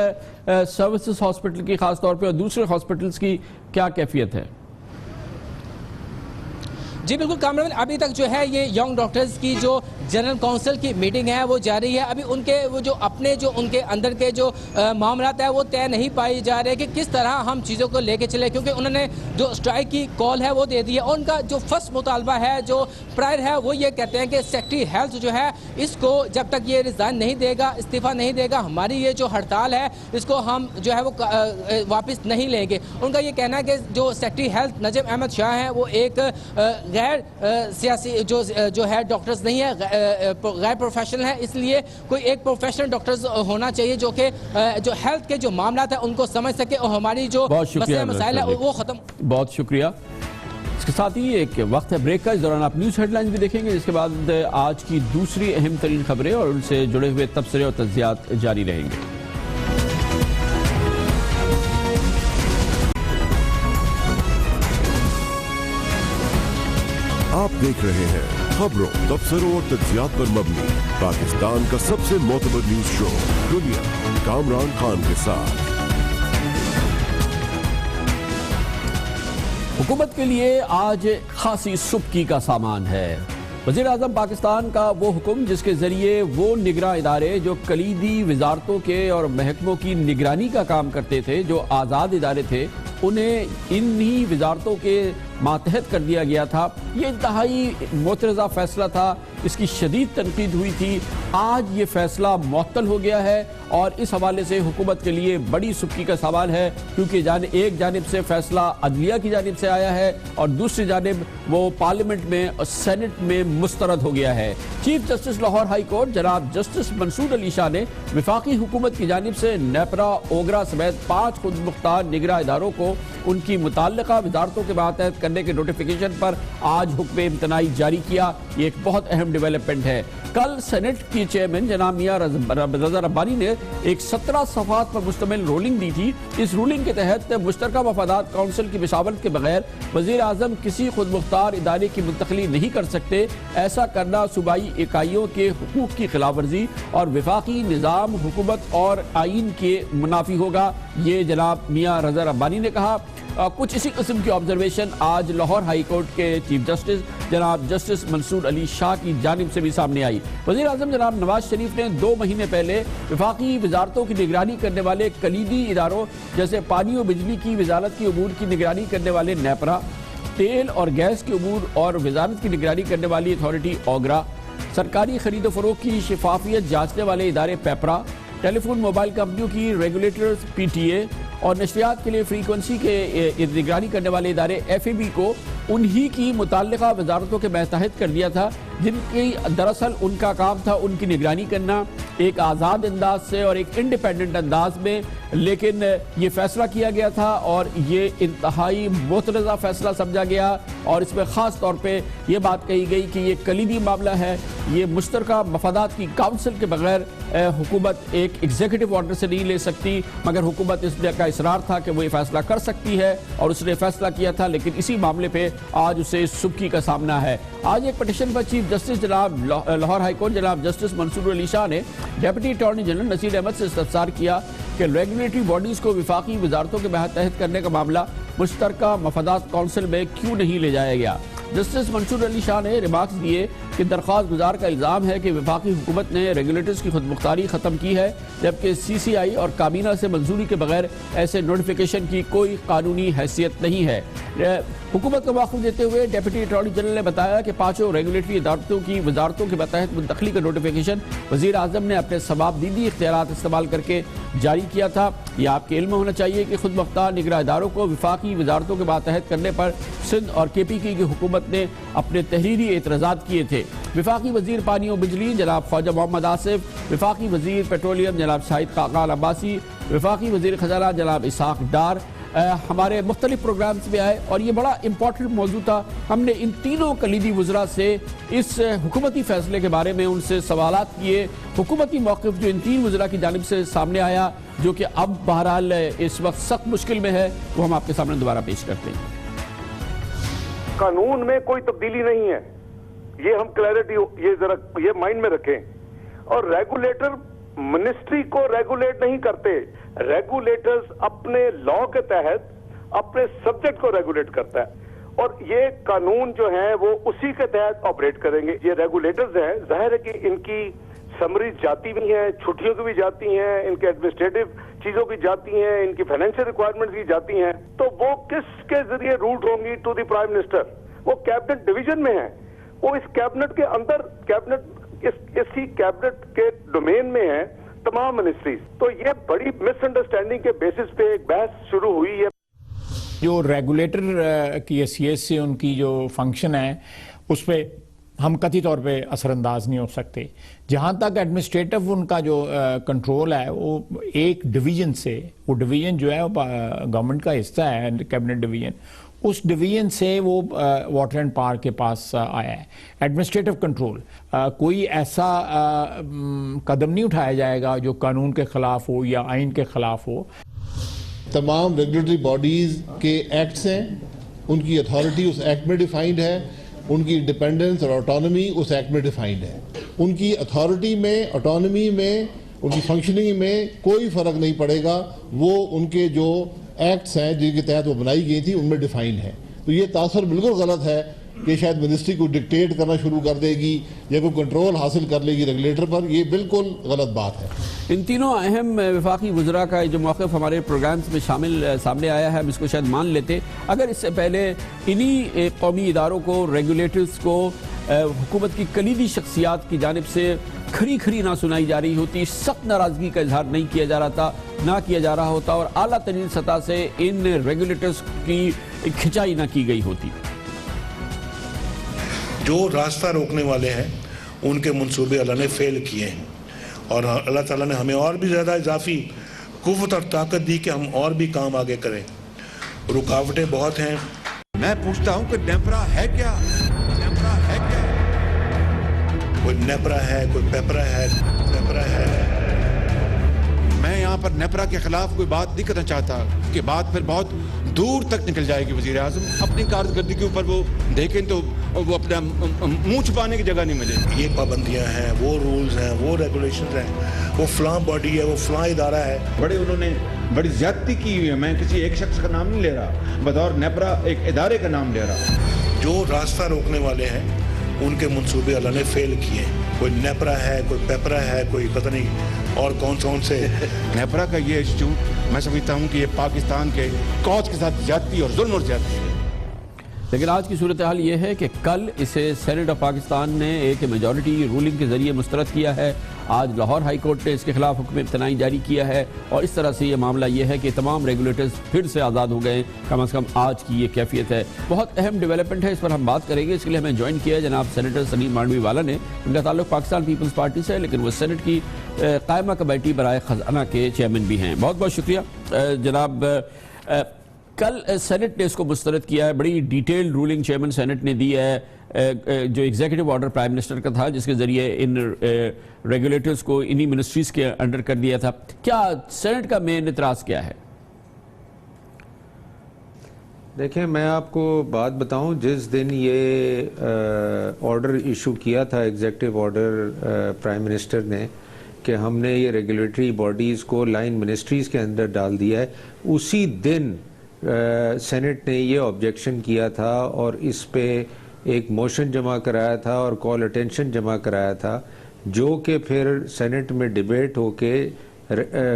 سروسز ہاسپٹل کی خاص طور پہ اور دوسرے ہاسپٹلز کی کیا کیفیت ہے؟ جی بالکل کامران، ابھی تک جو ہے یہ ینگ ڈاکٹرز کی جو جنرل کونسل کی میٹنگ ہے وہ جاری ہے۔ ابھی ان کے وہ جو اپنے جو ان کے اندر کے جو معاملات ہیں وہ طے نہیں پائی جا رہے کہ کس طرح ہم چیزوں کو لے کے چلے، کیونکہ انہوں نے جو اسٹرائک کی کال ہے وہ دے دی ہے اور ان کا جو فرسٹ مطالبہ ہے جو پرائر ہے وہ یہ کہتے ہیں کہ سیکٹری ہیلتھ جو ہے اس کو جب تک یہ ریزائن نہیں دے گا، استعفیٰ نہیں دے گا، ہماری یہ جو ہڑتال ہے اس کو ہم جو ہے وہ واپس نہیں لیں گے۔ ان کا یہ کہنا ہے کہ جو سیکٹری ہیلتھ نجم احمد شاہ ہیں وہ ایک غیر سیاسی جو ہے ڈاکٹرز نہیں ہے، غیر پروفیشنل ہے، اس لیے کوئی ایک پروفیشنل ڈاکٹرز ہونا چاہیے جو کہ جو ہیلتھ کے جو معاملات ہیں ان کو سمجھ سکے اور ہماری جو مسائل ہیں وہ ختم۔ بہت شکریہ۔ اس کے ساتھ ہی ایک وقت ہے بریک کا، اس دوران آپ نیوز ہیڈ لائنز بھی دیکھیں گے، جس کے بعد آج کی دوسری اہم ترین خبریں اور ان سے جڑے ہوئے تبصرے اور تجزیات جاری رہیں گے۔ آپ دیکھ رہے ہیں خبروں، تبصروں اور تجزیات پر مبنی پاکستان کا سب سے معتبر نیوز شو دنیا، کامران خان کے ساتھ۔ حکومت کے لیے آج خاصی سبکی کا سامان ہے۔ وزیر اعظم پاکستان کا وہ حکم جس کے ذریعے وہ نگراں ادارے جو کلیدی وزارتوں کے اور محکموں کی نگرانی کا کام کرتے تھے، جو آزاد ادارے تھے، انہیں انہی وزارتوں کے ماتحت کر دیا گیا تھا۔ یہ انتہائی معترضہ فیصلہ تھا، اس کی شدید تنقید ہوئی تھی۔ آج یہ فیصلہ معطل ہو گیا ہے اور اس حوالے سے حکومت کے لیے بڑی سبکی کا سوال ہے، کیونکہ ایک جانب سے فیصلہ عدلیہ کی جانب سے آیا ہے اور دوسری جانب وہ پارلیمنٹ میں اور سینٹ میں مسترد ہو گیا ہے۔ Chief justice Lahore high court جناب جسٹس منصور علی شاہ نے وفاقی حکومت کی جانب سے نیپرا، اوگرا سمیت 5 خود مختار نگراں اداروں کو ان کی متعلقہ وزارتوں کے ماتحت کرنے کے نوٹیفیکیشن پر آج حکم امتناعی جاری کیا۔ یہ ایک بہت اہم ڈیولپمنٹ ہے۔ کل سینٹ کی چیئرمین جناب میاں رضا ربانی نے ایک 17 صفحات پر مشتمل رولنگ دی تھی۔ اس رولنگ کے تحت مشترکہ مفادات کونسل کی مشاورت کے بغیر وزیر اعظم کسی خود مختار ادارے کی منتقلی نہیں کر سکتے۔ ایسا کرنا صوبائی اکائیوں کے حقوق کی خلاف ورزی اور وفاقی نظام، حکومت اور آئین کے منافی ہوگا، یہ جناب میاں رضا ربانی نے کہا۔ کچھ اسی قسم کی آبزرویشن آج لاہور ہائی کورٹ کے چیف جسٹس جناب جسٹس منصور علی شاہ کی جانب سے بھی سامنے آئی۔ وزیر اعظم جناب نواز شریف نے 2 مہینے پہلے وفاقی وزارتوں کی نگرانی کرنے والے کلیدی اداروں جیسے پانی و بجلی کی وزارت کی امور کی نگرانی کرنے والے نیپرا، تیل اور گیس کے امور اور وزارت کی نگرانی کرنے والی اتھارٹی اوگرا، سرکاری خرید و فروخت کی شفافیت جانچنے والے ادارے پیپرا، ٹیلی فون موبائل کمپنیوں کی ریگولیٹرز پی ٹی اے اور نشریات کے لیے فریکوینسی کے نگرانی کرنے والے ادارے ایف اے بی کو انہی کی متعلقہ وزارتوں کے ماتحت کر دیا تھا۔ جن کی دراصل ان کا کام تھا ان کی نگرانی کرنا ایک آزاد انداز سے اور ایک انڈیپینڈنٹ انداز میں، لیکن یہ فیصلہ کیا گیا تھا اور یہ انتہائی متنازع فیصلہ سمجھا گیا، اور اس میں خاص طور پہ یہ بات کہی گئی کہ یہ کلیدی معاملہ ہے، یہ مشترکہ مفادات کی کونسل کے بغیر حکومت ایک ایگزیکٹو آرڈر سے نہیں لے سکتی، مگر حکومت اس کا اصرار تھا کہ وہ یہ فیصلہ کر سکتی ہے اور اس نے فیصلہ کیا تھا، لیکن اسی معاملے پہ آج اسے سبکی کا سامنا ہے۔ آج ایک پٹیشن پر چیف جسٹس جناب لاہور ہائی کورٹ جناب جسٹس منصور علی شاہ نے deputy attorney general Naseer Ahmed سے استفسار کیا کہ ریگولیٹری باڈیز کو وفاقی وزارتوں کے ماتحت کرنے کا معاملہ مشترکہ مفادات کونسل میں کیوں نہیں لے جایا گیا۔ جسٹس منصور علی شاہ نے ریمارکس دیے کہ درخواست گزار کا الزام ہے کہ وفاقی حکومت نے ریگولیٹرز کی خود مختاری ختم کی ہے، جبکہ سی سی آئی اور کابینہ سے منظوری کے بغیر ایسے نوٹیفیکیشن کی کوئی قانونی حیثیت نہیں ہے۔ حکومت کا موقف دیتے ہوئے ڈیپٹی اٹارنی جنرل نے بتایا کہ پانچوں ریگولیٹری ادارتوں کی وزارتوں کے ماتحت منتقلی کا نوٹیفیکیشن وزیر اعظم نے اپنے ثوابدیدی اختیارات استعمال کر کے جاری کیا تھا۔ یہ آپ کے علم میں ہونا چاہیے کہ خود مختار نگراں اداروں کو وفاقی وزارتوں کے ماتحت کرنے پر سندھ اور کے پی کی حکومت نے اپنے تحریری اعتراضات کیے تھے۔ وفاقی وزیر پانی و بجلی جناب خواجہ محمد آصف، وفاقی وزیر پیٹرولیم جناب شاہد خاقان عباسی، وفاقی وزیر خزانہ جناب اسحاق ڈار ہمارے مختلف پروگرامز میں آئے، اور یہ بڑا امپورٹنٹ موضوع تھا۔ ہم نے ان تینوں کلیدی وزراء سے اس حکومتی فیصلے کے بارے میں ان سے سوالات کیے۔ حکومتی موقف جو ان تین وزراء کی جانب سے سامنے آیا، جو کہ اب بہرحال اس وقت سخت مشکل میں ہے، وہ ہم آپ کے سامنے دوبارہ پیش کرتے ہیں۔ قانون میں کوئی تبدیلی نہیں ہے، یہ ہم کلیئرٹی یہ ذرا یہ مائنڈ میں رکھیں۔ اور ریگولیٹر منسٹری کو ریگولیٹ نہیں کرتے، ریگولیٹرز اپنے لا کے تحت اپنے سبجیکٹ کو ریگولیٹ کرتا ہے، اور یہ قانون جو ہیں وہ اسی کے تحت آپریٹ کریں گے۔ یہ ریگولیٹرز ہیں، ظاہر ہے کہ ان کی سمریز جاتی بھی ہیں، چھٹیوں کی بھی جاتی ہیں، ان کے ایڈمنسٹریٹو چیزوں کی جاتی ہیں، ان کی فائنینشیل ریکوائرمنٹس کی جاتی ہیں، تو وہ کس کے ذریعے روٹ ہوں گی ٹو دی پرائم منسٹر؟ وہ کیبنٹ ڈویژن میں ہیں، وہ اس کیبنٹ کے اندر کیبنٹ اسی کیبنٹ کے ڈومین میں ہیں تمام منسٹریز۔ تو یہ بڑی مس انڈرسٹینڈنگ کے بیسس پہ ایک بحث شروع ہوئی ہے۔ جو ریگولیٹر کی حیثیت سے ان کی جو فنکشن ہے اس پہ ہم قطعی طور پہ اثر انداز نہیں ہو سکتے۔ جہاں تک ایڈمنسٹریٹو ان کا جو کنٹرول ہے وہ ایک ڈویژن سے، وہ ڈویژن جو ہے وہ گورنمنٹ کا حصہ ہے، کیبنٹ ڈویژن، اس ڈویژن سے وہ واٹر اینڈ پاور کے پاس آیا ہے۔ ایڈمنسٹریٹو کنٹرول کوئی ایسا قدم نہیں اٹھایا جائے گا جو قانون کے خلاف ہو یا آئین کے خلاف ہو۔ تمام ریگولیٹری باڈیز کے ایکٹس ہیں، ان کی اتھارٹی اس ایکٹ میں ڈیفائنڈ ہے، ان کی انڈیپینڈنس اور آٹونومی اس ایکٹ میں ڈیفائنڈ ہے۔ ان کی اتھارٹی میں، آٹونومی میں، ان کی فنکشننگ میں کوئی فرق نہیں پڑے گا، وہ ان کے جو ایکٹس ہیں جن کے تحت وہ بنائی گئی تھی ان میں ڈیفائنڈ ہے۔ تو یہ تاثر بالکل غلط ہے کہ شاید منسٹری کو ڈکٹیٹ کرنا شروع کر دے گی یا کوئی کنٹرول حاصل کر لے گی ریگولیٹر پر، یہ بالکل غلط بات ہے۔ ان تینوں اہم وفاقی وزراء کا جو موقف ہمارے پروگرامز میں شامل سامنے آیا ہے، ہم اس کو شاید مان لیتے اگر اس سے پہلے انہی قومی اداروں کو، ریگولیٹرز کو حکومت کی کلیدی شخصیات کی جانب سے کھری کھری نہ سنائی جا رہی ہوتی، سخت ناراضگی کا اظہار نہیں کیا جا رہا تھا، نہ کیا جا رہا ہوتا، اور اعلیٰ ترین سطح سے ان ریگولیٹرز کی کھچائی نہ کی گئی ہوتی۔ جو راستہ روکنے والے ہیں ان کے منصوبے اللہ نے فیل کیے ہیں، اور اللہ تعالیٰ نے ہمیں اور بھی زیادہ اضافی قوت اور طاقت دی کہ ہم اور بھی کام آگے کریں۔ رکاوٹیں بہت ہیں۔ میں پوچھتا ہوں کہ نیپرا ہے کیا؟ نیپرا ہے کیا؟ کوئی نیپرا ہے، کوئی پیپرا ہے، نیپرا ہے۔ میں یہاں پر نیپرا کے خلاف کوئی بات نہیں کرنا چاہتا کہ بات پھر بہت دور تک نکل جائے گی۔ وزیر اعظم اپنی کارکردگی کے اوپر وہ دیکھیں تو وہ اپنا منہ چھپانے کی جگہ نہیں ملے۔ یہ پابندیاں ہیں، وہ رولز ہیں، وہ ریگولیشنز ہیں، وہ فلاں باڈی ہے، وہ فلاں ادارہ ہے۔ بڑے انہوں نے بڑی زیادتی کی ہوئی ہے۔ میں کسی ایک شخص کا نام نہیں لے رہا، بطور نیپرا ایک ادارے کا نام لے رہا۔ جو راستہ روکنے والے ہیں ان کے منصوبے اللہ نے فیل کیے ہیں۔ کوئی نیپرا ہے، کوئی پیپرا ہے، کوئی پتہ نہیں اور کون سے۔ نیپرا کا یہ انسٹیٹیوٹ میں سمجھتا ہوں کہ یہ پاکستان کے کوز کے ساتھ زیادتی اور ظلم اور زیادتی ہے۔ لیکن آج کی صورتحال یہ ہے کہ کل اسے سینٹ آف پاکستان نے ایک میجورٹی رولنگ کے ذریعے مسترد کیا ہے. آج لاہور ہائی کورٹ نے اس کے خلاف حکم امتناعی جاری کیا ہے اور اس طرح سے یہ معاملہ یہ ہے کہ تمام ریگولیٹرز پھر سے آزاد ہو گئے. کم از کم آج کی یہ کیفیت ہے. بہت اہم ڈیولپمنٹ ہے, اس پر ہم بات کریں گے. اس کے لیے ہمیں جوائن کیا ہے جناب سینیٹر سلیم مانڈوی والا نے. ان کا تعلق پاکستان پیپلز پارٹی سے ہے لیکن وہ سینٹ کی قائمہ کمیٹی برائے خزانہ کے چیئرمین بھی ہیں. بہت بہت شکریہ جناب. کل سینٹ نے اس کو مسترد کیا ہے. بڑی ڈیٹیل رولنگ چیئرمین سینٹ نے دی ہے, جو ایگزیکٹو آرڈر پرائم منسٹر کا تھا جس کے ذریعے ان ریگولیٹرز کو انہی منسٹریز کے انڈر کر دیا تھا. کیا سینٹ کا مین اعتراض کیا ہے؟ دیکھیں میں آپ کو بات بتاؤں, جس دن یہ آرڈر ایشو کیا تھا ایگزیکٹو آرڈر پرائم منسٹر نے کہ ہم نے یہ ریگولیٹری باڈیز کو لائن منسٹریز کے اندر ڈال دیا ہے, اسی دن سینٹ نے یہ آبجیکشن کیا تھا اور اس پہ ایک موشن جمع کرایا تھا اور کال اٹینشن جمع کرایا تھا, جو کہ پھر سینٹ میں ڈیبیٹ ہو کے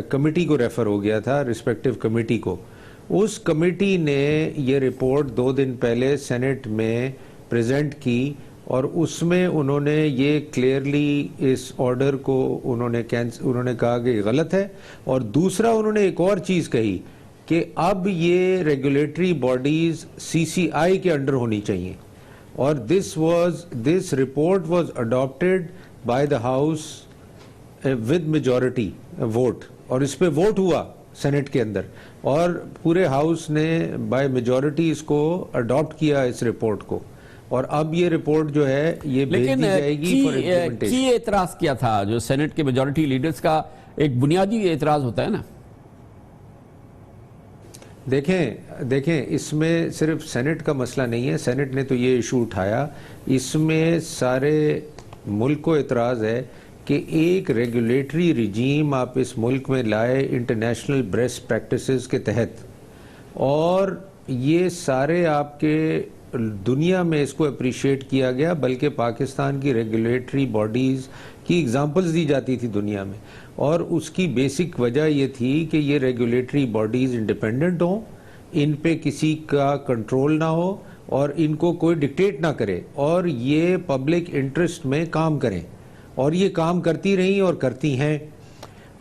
کمیٹی کو ریفر ہو گیا تھا, رسپیکٹیو کمیٹی کو. اس کمیٹی نے یہ رپورٹ 2 دن پہلے سینٹ میں پریزنٹ کی اور اس میں انہوں نے یہ کلیئرلی اس آرڈر کو انہوں نے کہا کہ غلط ہے. اور دوسرا انہوں نے ایک اور چیز کہی کہ اب یہ ریگولیٹری باڈیز CCI کے انڈر ہونی چاہیے. اور this report was adopted by the House with majority vote, اور اس پہ ووٹ ہوا سینٹ کے اندر اور پورے ہاؤس نے بائی میجورٹی اس کو اڈاپٹ کیا اس رپورٹ کو. اور اب یہ رپورٹ جو ہے یہ بھیج دی جائے گی فار امپلیمنٹیشن. کی اعتراض کیا تھا جو سینٹ کے میجورٹی لیڈرز کا ایک بنیادی اعتراض ہوتا ہے نا؟ دیکھیں اس میں صرف سینٹ کا مسئلہ نہیں ہے. سینٹ نے تو یہ ایشو اٹھایا, اس میں سارے ملک کو اعتراض ہے کہ ایک ریگولیٹری رجیم آپ اس ملک میں لائے انٹرنیشنل بیسٹ پریکٹسز کے تحت, اور یہ سارے آپ کے دنیا میں اس کو اپریشیٹ کیا گیا, بلکہ پاکستان کی ریگولیٹری باڈیز کی اگزامپلز دی جاتی تھی دنیا میں. اور اس کی بیسک وجہ یہ تھی کہ یہ ریگولیٹری باڈیز انڈیپینڈنٹ ہوں, ان پہ کسی کا کنٹرول نہ ہو اور ان کو کوئی ڈکٹیٹ نہ کرے, اور یہ پبلک انٹرسٹ میں کام کریں, اور یہ کام کرتی رہیں اور کرتی ہیں.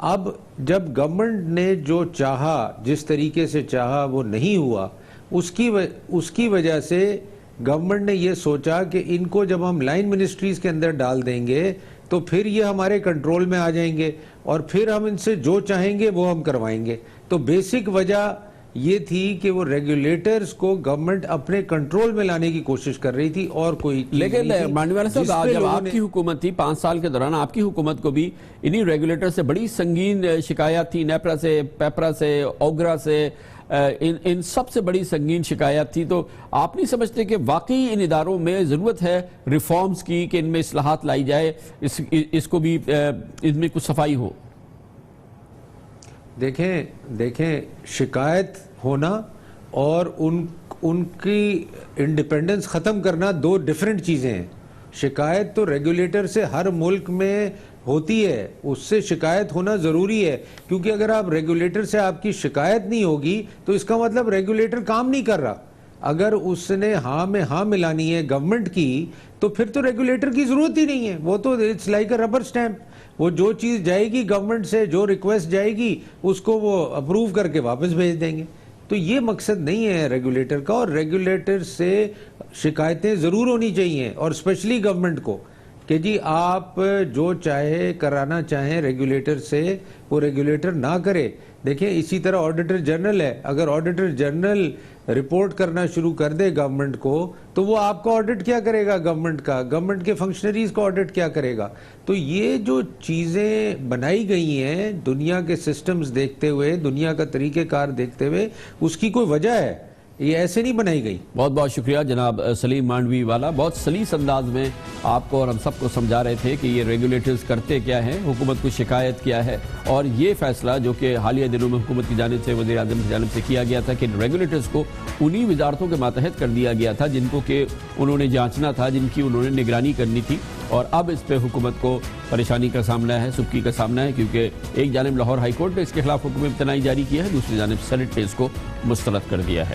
اب جب گورنمنٹ نے جو چاہا, جس طریقے سے چاہا وہ نہیں ہوا, اس کی وجہ سے گورنمنٹ نے یہ سوچا کہ ان کو جب ہم لائن منسٹریز کے اندر ڈال دیں گے تو پھر یہ ہمارے کنٹرول میں آ جائیں گے اور پھر ہم ان سے جو چاہیں گے وہ ہم کروائیں گے. تو بیسک وجہ یہ تھی کہ وہ ریگولیٹرز کو گورنمنٹ اپنے کنٹرول میں لانے کی کوشش کر رہی تھی اور کوئی چیز نہیں تھی. لیکن مانڈوی والا صاحب, جب آپ کی حکومت تھی 5 سال کے دوران, آپ کی حکومت کو بھی انہی ریگولیٹر سے بڑی سنگین شکایات تھی, نیپرا سے, پیپرا سے, اوگرا سے, ان سب سے بڑی سنگین شکایات تھی. تو آپ نہیں سمجھتے کہ واقعی ان اداروں میں ضرورت ہے ریفارمز کی, کہ ان میں اصلاحات لائی جائے, اس کو بھی ان میں کچھ صفائی ہو؟ دیکھیں شکایت ہونا اور ان کی انڈیپینڈنس ختم کرنا 2 ڈیفرنٹ چیزیں ہیں. شکایت تو ریگولیٹر سے ہر ملک میں ہوتی ہے, اس سے شکایت ہونا ضروری ہے, کیونکہ اگر آپ ریگولیٹر سے آپ کی شکایت نہیں ہوگی تو اس کا مطلب ریگولیٹر کام نہیں کر رہا. اگر اس نے ہاں میں ہاں ملانی ہے گورنمنٹ کی تو پھر تو ریگولیٹر کی ضرورت ہی نہیں ہے. وہ تو it's like a rubber stamp, وہ جو چیز جائے گی گورنمنٹ سے, جو ریکویسٹ جائے گی اس کو وہ اپروو کر کے واپس بھیج دیں گے. تو یہ مقصد نہیں ہے ریگولیٹر کا, اور ریگولیٹر سے شکایتیں ضرور ہونی چاہیے, اور اسپیشلی گورنمنٹ کو, کہ جی آپ جو چاہے کرانا چاہیں ریگولیٹر سے وہ ریگولیٹر نہ کرے. دیکھیں اسی طرح آڈیٹر جنرل ہے, اگر آڈیٹر جنرل رپورٹ کرنا شروع کر دے گورنمنٹ کو تو وہ آپ کا آڈٹ کیا کرے گا, گورنمنٹ کے فنکشنریز کا آڈٹ کیا کرے گا. تو یہ جو چیزیں بنائی گئی ہیں دنیا کے سسٹمز دیکھتے ہوئے, دنیا کا طریقہ کار دیکھتے ہوئے, اس کی کوئی وجہ ہے, یہ ایسے نہیں بنائی گئی. بہت بہت شکریہ جناب سلیم مانڈوی والا. بہت سلیس انداز میں آپ کو اور ہم سب کو سمجھا رہے تھے کہ یہ ریگولیٹرز کرتے کیا ہیں, حکومت کو شکایت کیا ہے, اور یہ فیصلہ جو کہ حالیہ دنوں میں حکومت کی جانب سے, وزیر اعظم کی جانب سے کیا گیا تھا کہ ریگولیٹرز کو انہی وزارتوں کے ماتحت کر دیا گیا تھا جن کو کہ انہوں نے جانچنا تھا, جن کی انہوں نے نگرانی کرنی تھی. اور اب اس پہ حکومت کو پریشانی کا سامنا ہے, سبکی کا سامنا ہے, کیونکہ ایک جانب لاہور ہائی کورٹ نے اس کے خلاف حکم امتناعی جاری کیا ہے, دوسری جانب سینٹ نے اس کو مسترد کر دیا ہے.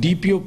DPO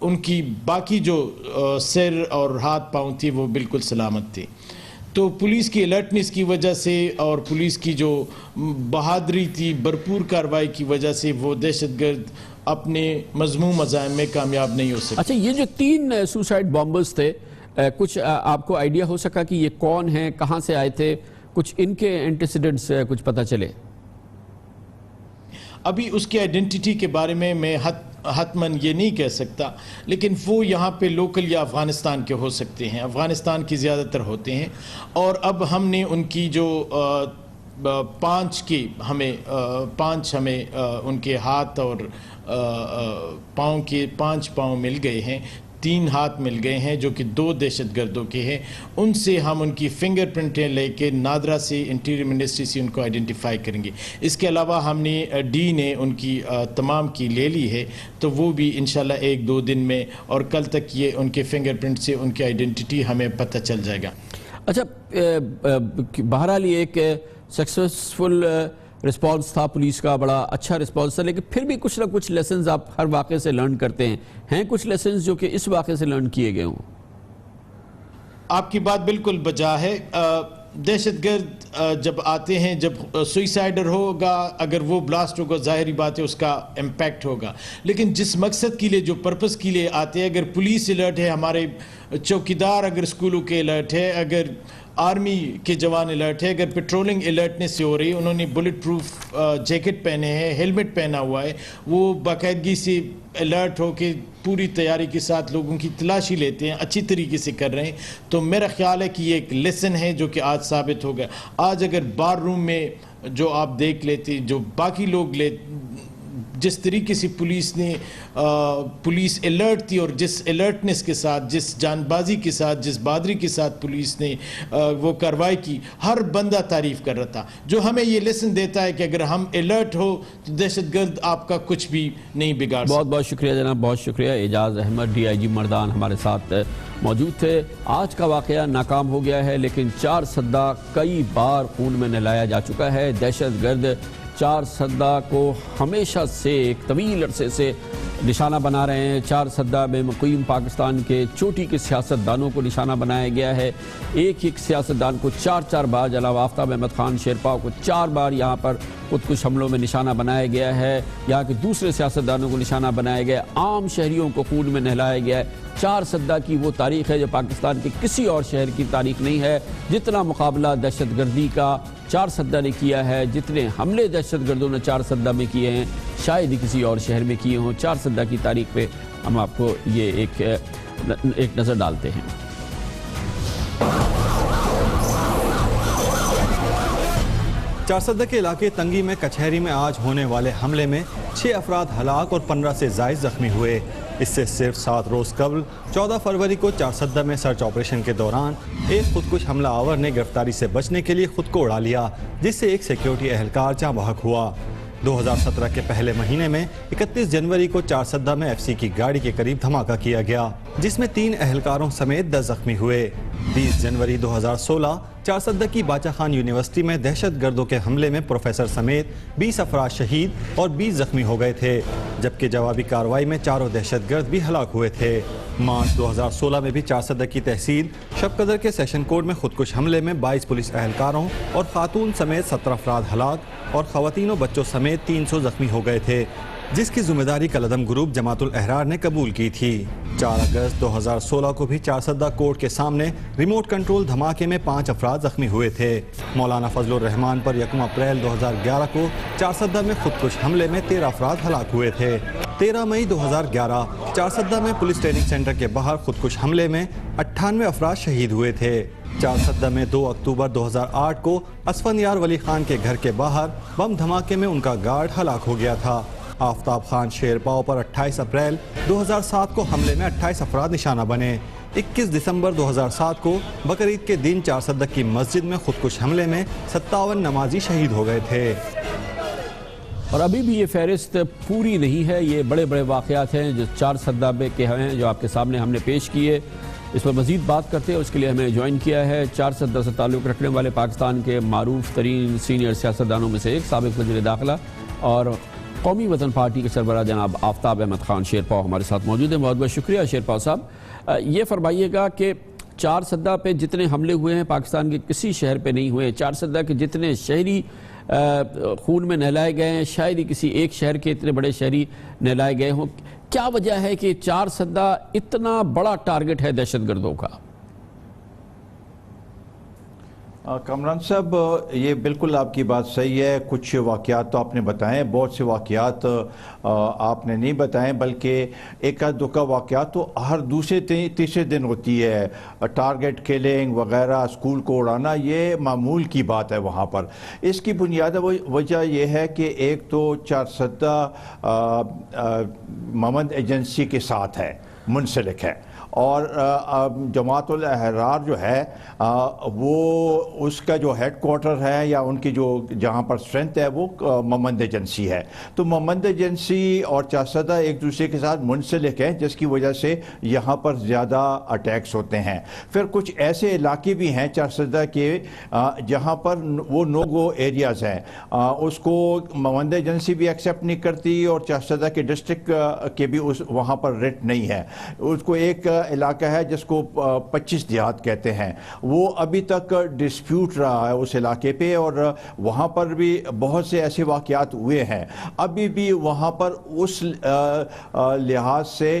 ان کی باقی جو سر اور ہاتھ پاؤں تھی وہ بالکل سلامت تھی. تو پولیس کی الرٹنس کی وجہ سے اور پولیس کی جو بہادری تھی، بھرپور کارروائی کی وجہ سے وہ دہشت گرد اپنے مذموم عزائم میں کامیاب نہیں ہو سکے. اچھا، یہ جو 3 سوسائڈ بامبرز تھے، کچھ آپ کو آئیڈیا ہو سکا کہ یہ کون ہیں، کہاں سے آئے تھے؟ کچھ ان کے اینٹیسیڈنٹس کچھ پتہ چلے؟ ابھی اس کی آئیڈینٹی کے بارے میں حتماً یہ نہیں کہہ سکتا، لیکن وہ یہاں پہ لوکل یا افغانستان کے ہو سکتے ہیں، افغانستان کی زیادہ تر ہوتے ہیں. اور اب ہم نے ان کی جو 5 ہمیں ان کے ہاتھ اور پاؤں کے 5 پاؤں مل گئے ہیں، 3 ہاتھ مل گئے ہیں جو کہ 2 دہشت گردوں کے ہیں. ان سے ہم ان کی فنگر پرنٹیں لے کے نادرا سے، انٹیریئر منسٹری سے ان کو آئیڈینٹیفائی کریں گے. اس کے علاوہ ہم نے ڈی نے ان کی تمام کی لے لی ہے، تو وہ بھی انشاءاللہ 1-2 دن میں اور کل تک یہ ان کے فنگر پرنٹ سے ان کی آئیڈینٹی ہمیں پتہ چل جائے گا. اچھا، بہرحال یہ ایک سکسیسفل رسپانس تھا، پولیس کا بڑا اچھا رسپانس تھا، لیکن پھر بھی کچھ نہ کچھ لیسنز آپ ہر واقعے سے لرن کرتے ہیں کچھ لیسنز جو کہ اس واقعے سے لرن کیے گئے ہوں؟ آپ کی بات بالکل بجا ہے. دہشت گرد جب آتے ہیں، جب سوئسائڈر ہوگا، اگر وہ بلاسٹ ہوگا، ظاہری بات ہے اس کا امپیکٹ ہوگا. لیکن جس مقصد کے لیے، جو پرپس کے لیے آتے ہیں، اگر پولیس الرٹ ہے، ہمارے چوکیدار اگر اسکولوں کے الرٹ ہے، اگر آرمی کے جوان الرٹ ہے، اگر پیٹرولنگ الرٹنس سے ہو رہی ہے، انہوں نے بلٹ پروف جیکٹ پہنے ہیں، ہیلمٹ پہنا ہوا ہے، وہ باقاعدگی سے الرٹ ہو کے پوری تیاری کے ساتھ لوگوں کی تلاشی لیتے ہیں، اچھی طریقے سے کر رہے ہیں. تو میرا خیال ہے کہ یہ ایک لیسن ہے جو کہ آج ثابت ہو گیا. آج اگر بار روم میں جو آپ دیکھ لیتے، جو باقی لوگ جس طریقے سے پولیس الرٹ تھی، اور جس الرٹنس کے ساتھ، جس جان بازی کے ساتھ، جس بہادری کے ساتھ پولیس نے وہ کارروائی کی، ہر بندہ تعریف کر رہا تھا، جو ہمیں یہ لیسن دیتا ہے کہ اگر ہم الرٹ ہو تو دہشت گرد آپ کا کچھ بھی نہیں بگاڑ سکتا. بہت بہت شکریہ جناب، بہت شکریہ. اعجاز احمد DIG مردان ہمارے ساتھ موجود تھے. آج کا واقعہ ناکام ہو گیا ہے، لیکن 4 سدہ کئی بار خون میں نہلایا جا چکا ہے. دہشت گرد 4 سدہ کو ہمیشہ سے ایک طویل عرصے سے نشانہ بنا رہے ہیں. 4 سدہ میں مقیم پاکستان کے چوٹی کے سیاستدانوں کو نشانہ بنایا گیا ہے. ایک سیاستدان کو 4 بار، جناب آفتاب احمد خان شیرپا کو 4 بار یہاں پر خودکش حملوں میں نشانہ بنایا گیا ہے. یہاں کے دوسرے سیاستدانوں کو نشانہ بنایا گیا ہے. عام شہریوں کو خون میں نہلایا گیا ہے. 4 سدہ کی وہ تاریخ ہے جو پاکستان کے کسی اور شہر کی تاریخ نہیں ہے. جتنا مقابلہ دہشت گردی کا 4 سدہ نے کیا ہے، جتنے حملے دہشت گردوں نے 4 سدہ میں کیے ہیں، شاید ہی کسی اور شہر میں کیے ہوں. 4 سدہ کی تاریخ پہ ہم آپ کو یہ ایک نظر ڈالتے ہیں. چارسدہ کے علاقے تنگی میں کچہری میں آج ہونے والے حملے میں 6 افراد ہلاک اور 15 سے زائد زخمی ہوئے. اس سے صرف 7 روز قبل 14 فروری کو چارسدہ میں سرچ آپریشن کے دوران ایک خودکش حملہ آور نے گرفتاری سے بچنے کے لیے خود کو اڑا لیا، جس سے ایک سیکیورٹی اہلکار جاں بحق ہوا. 2017 کے پہلے مہینے میں 31 جنوری کو چارسدہ میں FC کی گاڑی کے قریب دھماکہ کیا گیا، جس میں 3 اہلکاروں سمیت 10 زخمی ہوئے. 20 جنوری 2016 چارسدہ کی باچا خان یونیورسٹی میں دہشت گردوں کے حملے میں پروفیسر سمیت 20 افراد شہید اور 20 زخمی ہو گئے تھے، جبکہ جوابی کارروائی میں 4 دہشت گرد بھی ہلاک ہوئے تھے. مارچ 2016 میں بھی چارسدہ کی تحصیل شب قدر کے سیشن کورٹ میں خودکش حملے میں 22 پولیس اہلکاروں اور خاتون سمیت 17 افراد ہلاک اور خواتین و بچوں سمیت 300 زخمی ہو گئے تھے، جس کی ذمہ داری کالعدم گروپ جماعت الاحرار نے قبول کی تھی. 4 اگست 2016 کو بھی چارسدہ کورٹ کے سامنے ریموٹ کنٹرول دھماکے میں 5 افراد زخمی ہوئے تھے. مولانا فضل الرحمان پر 1 اپریل 2011 کو چارسدہ میں خودکش حملے میں 13 افراد ہلاک ہوئے تھے. 13 مئی 2011 چارسدہ میں پولیس ٹریننگ سینٹر کے باہر خودکش حملے میں 98 افراد شہید ہوئے تھے. چارسدہ میں 2 اکتوبر 2008 کو اسفندیار ولی خان کے گھر کے باہر بم دھماکے میں ان کا گارڈ ہلاک ہو گیا تھا. آفتاب خان شیرپاؤ پر 28 اپریل 2007 کو حملے میں 28 افراد نشانہ بنے. 21 دسمبر 2007 کو بقرعید کے دن چارسدہ کی مسجد میں خودکش حملے میں 57 نمازی شہید ہو گئے تھے. اور ابھی بھی یہ فہرست پوری نہیں ہے. یہ بڑے بڑے واقعات ہیں جو چارسدہ کے ہیں، جو آپ کے سامنے ہم نے پیش کیے. اس پر مزید بات کرتے ہیں، اس کے لیے ہمیں جوائن کیا ہے چارسدہ سے تعلق رکھنے والے پاکستان کے معروف ترین سینئر سیاستدانوں میں سے ایک سابق وزیر داخلہ اور قومی وطن پارٹی کے سربراہ جناب آفتاب احمد خان شیرپا ہمارے ساتھ موجود ہیں. بہت بہت شکریہ شیرپا صاحب. یہ فرمائیے گا کہ چارسدہ پہ جتنے حملے ہوئے ہیں پاکستان کے کسی شہر پہ نہیں ہوئے. چارسدہ کے جتنے شہری خون میں نہلائے گئے ہیں شاید ہی کسی ایک شہر کے اتنے بڑے شہری نہلائے گئے ہوں. کیا وجہ ہے کہ چارسدہ اتنا بڑا ٹارگٹ ہے دہشت گردوں کا؟ کامران صاحب یہ بالکل آپ کی بات صحیح ہے. کچھ واقعات تو آپ نے بتائیں, بہت سے واقعات آپ نے نہیں بتائیں, بلکہ ایک آدھ دو کا واقعات تو ہر دوسرے تیسرے دن ہوتی ہے. ٹارگٹ کلنگ وغیرہ, اسکول کو اڑانا, یہ معمول کی بات ہے وہاں پر. اس کی بنیادی وجہ یہ ہے کہ ایک تو چارسدہ محمد ایجنسی کے ساتھ ہے, منسلک ہے, اور جماعت الاحرار جو ہے وہ اس کا جو ہیڈ کوارٹر ہے یا ان کی جو جہاں پر اسٹرینتھ ہے وہ ممند ایجنسی ہے. تو ممند ایجنسی اور چارسدہ ایک دوسرے کے ساتھ منسلک ہیں, جس کی وجہ سے یہاں پر زیادہ اٹیکس ہوتے ہیں. پھر کچھ ایسے علاقے بھی ہیں چارسدہ کے جہاں پر وہ نو گو ایریاز ہیں, اس کو ممند ایجنسی بھی ایکسیپٹ نہیں کرتی اور چارسدہ کے ڈسٹرکٹ کے بھی وہاں پر ریٹ نہیں ہے. اس کو ایک علاقہ ہے جس کو 25 دیہات کہتے ہیں, وہ ابھی تک ڈسپیوٹ رہا ہے اس علاقے پہ, اور وہاں پر بھی بہت سے ایسے واقعات ہوئے ہیں. ابھی بھی وہاں پر اس لحاظ سے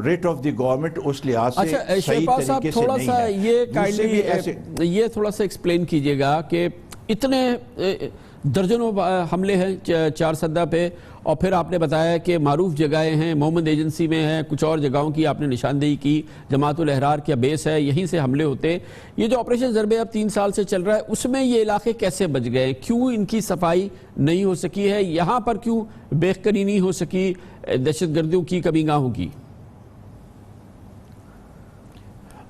ریٹ آف دی گورنمنٹ اس لحاظ سے صحیح طریقے سے نہیں ہے. یہ تھوڑا سا ایکسپلین کیجئے گا کہ اتنے درجنوں حملے ہیں چارسدہ پہ, اور پھر آپ نے بتایا کہ معروف جگہیں ہیں, محمد ایجنسی میں ہیں, کچھ اور جگہوں کی آپ نے نشاندہی کی, جماعت الاحرار کا بیس ہے, یہیں سے حملے ہوتے ہیں. یہ جو آپریشن ضرب اب 3 سال سے چل رہا ہے اس میں یہ علاقے کیسے بچ گئے؟ کیوں ان کی صفائی نہیں ہو سکی ہے؟ یہاں پر کیوں بے خبری نہیں ہو سکی دہشت گردوں کی کمینگاہوں کی؟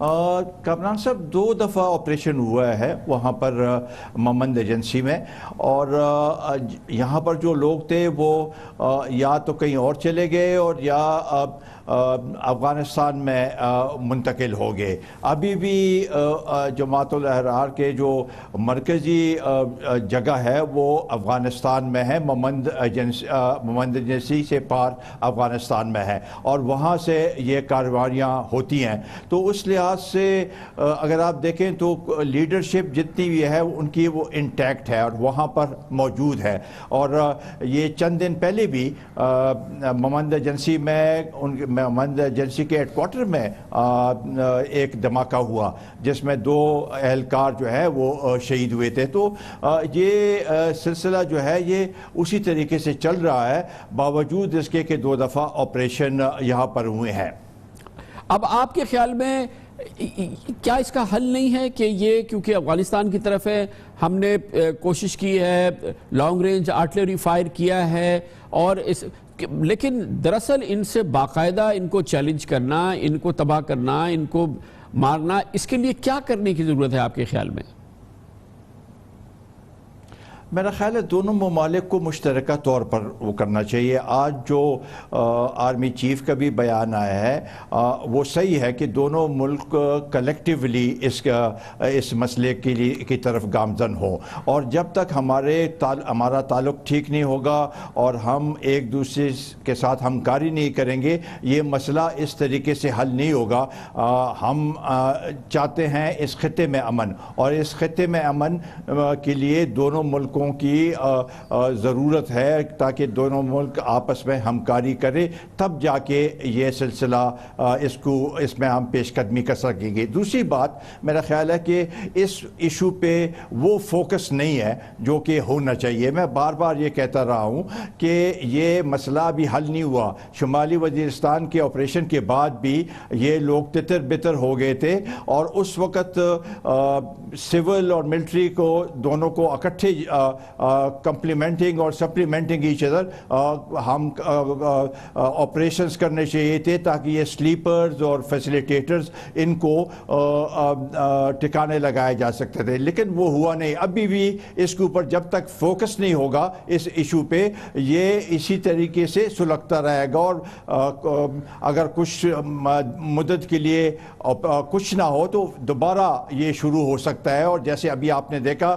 کامران صاحب 2 دفعہ آپریشن ہوا ہے وہاں پر ممند ایجنسی میں, اور یہاں پر جو لوگ تھے وہ یا تو کہیں اور چلے گئے اور یا افغانستان میں منتقل ہو گئے. ابھی بھی جماعت الاحرار کے جو مرکزی جگہ ہے وہ افغانستان میں ہے, ممند ایجنسی سے پار افغانستان میں ہے, اور وہاں سے یہ کارروائیاں ہوتی ہیں. تو اس لحاظ سے اگر آپ دیکھیں تو لیڈرشپ جتنی بھی ہے ان کی وہ انٹیکٹ ہے اور وہاں پر موجود ہے. اور یہ چند دن پہلے بھی ممند ایجنسی میں ممند ایجنسی کے ہیڈ کوارٹر میں ایک دھماکہ ہوا جس میں 2 اہلکار جو ہے وہ شہید ہوئے تھے. تو یہ سلسلہ جو ہے یہ اسی طریقے سے چل رہا ہے باوجود اس کے کہ 2 دفعہ آپریشن یہاں پر ہوئے ہیں. اب آپ کے خیال میں کیا اس کا حل نہیں ہے کہ یہ کیونکہ افغانستان کی طرف ہے, ہم نے کوشش کی ہے, لانگ رینج آرٹلری فائر کیا ہے, اور لیکن دراصل ان سے باقاعدہ ان کو چیلنج کرنا, ان کو تباہ کرنا, ان کو مارنا, اس کے لیے کیا کرنے کی ضرورت ہے آپ کے خیال میں؟ میرا خیال ہے دونوں ممالک کو مشترکہ طور پر وہ کرنا چاہیے. آج جو آرمی چیف کا بھی بیان آیا ہے وہ صحیح ہے کہ دونوں ملک کلیکٹیولی اس مسئلے کی طرف گامزن ہوں, اور جب تک ہمارا تعلق ٹھیک نہیں ہوگا اور ہم ایک دوسرے کے ساتھ ہمکاری نہیں کریں گے یہ مسئلہ اس طریقے سے حل نہیں ہوگا. ہم چاہتے ہیں اس خطے میں امن, اور اس خطے میں امن کے لیے دونوں ملکوں کی ضرورت ہے تاکہ دونوں ملک آپس میں ہمکاری کرے, تب جا کے یہ سلسلہ اس میں ہم پیش قدمی کر سکیں گے. دوسری بات میرا خیال ہے کہ اس ایشو پہ وہ فوکس نہیں ہے جو کہ ہونا چاہیے. میں بار بار یہ کہتا رہا ہوں کہ یہ مسئلہ ابھی حل نہیں ہوا. شمالی وزیرستان کے آپریشن کے بعد بھی یہ لوگ تتر بتر ہو گئے تھے, اور اس وقت سول اور ملٹری کو دونوں کو اکٹھے کمپلیمنٹنگ اور سپلیمنٹنگ ایچ ادر ہم آپریشنز کرنے چاہیے تھے تاکہ یہ سلیپرز اور فیسیلیٹیٹرز ان کو ٹھکانے لگائے جا سکتے تھے, لیکن وہ ہوا نہیں. ابھی بھی اس کے اوپر جب تک فوکس نہیں ہوگا اس ایشو پہ یہ اسی طریقے سے سلگتا رہے گا, اور اگر کچھ مدت کے لیے کچھ نہ ہو تو دوبارہ یہ شروع ہو سکتا ہے. اور جیسے ابھی آپ نے دیکھا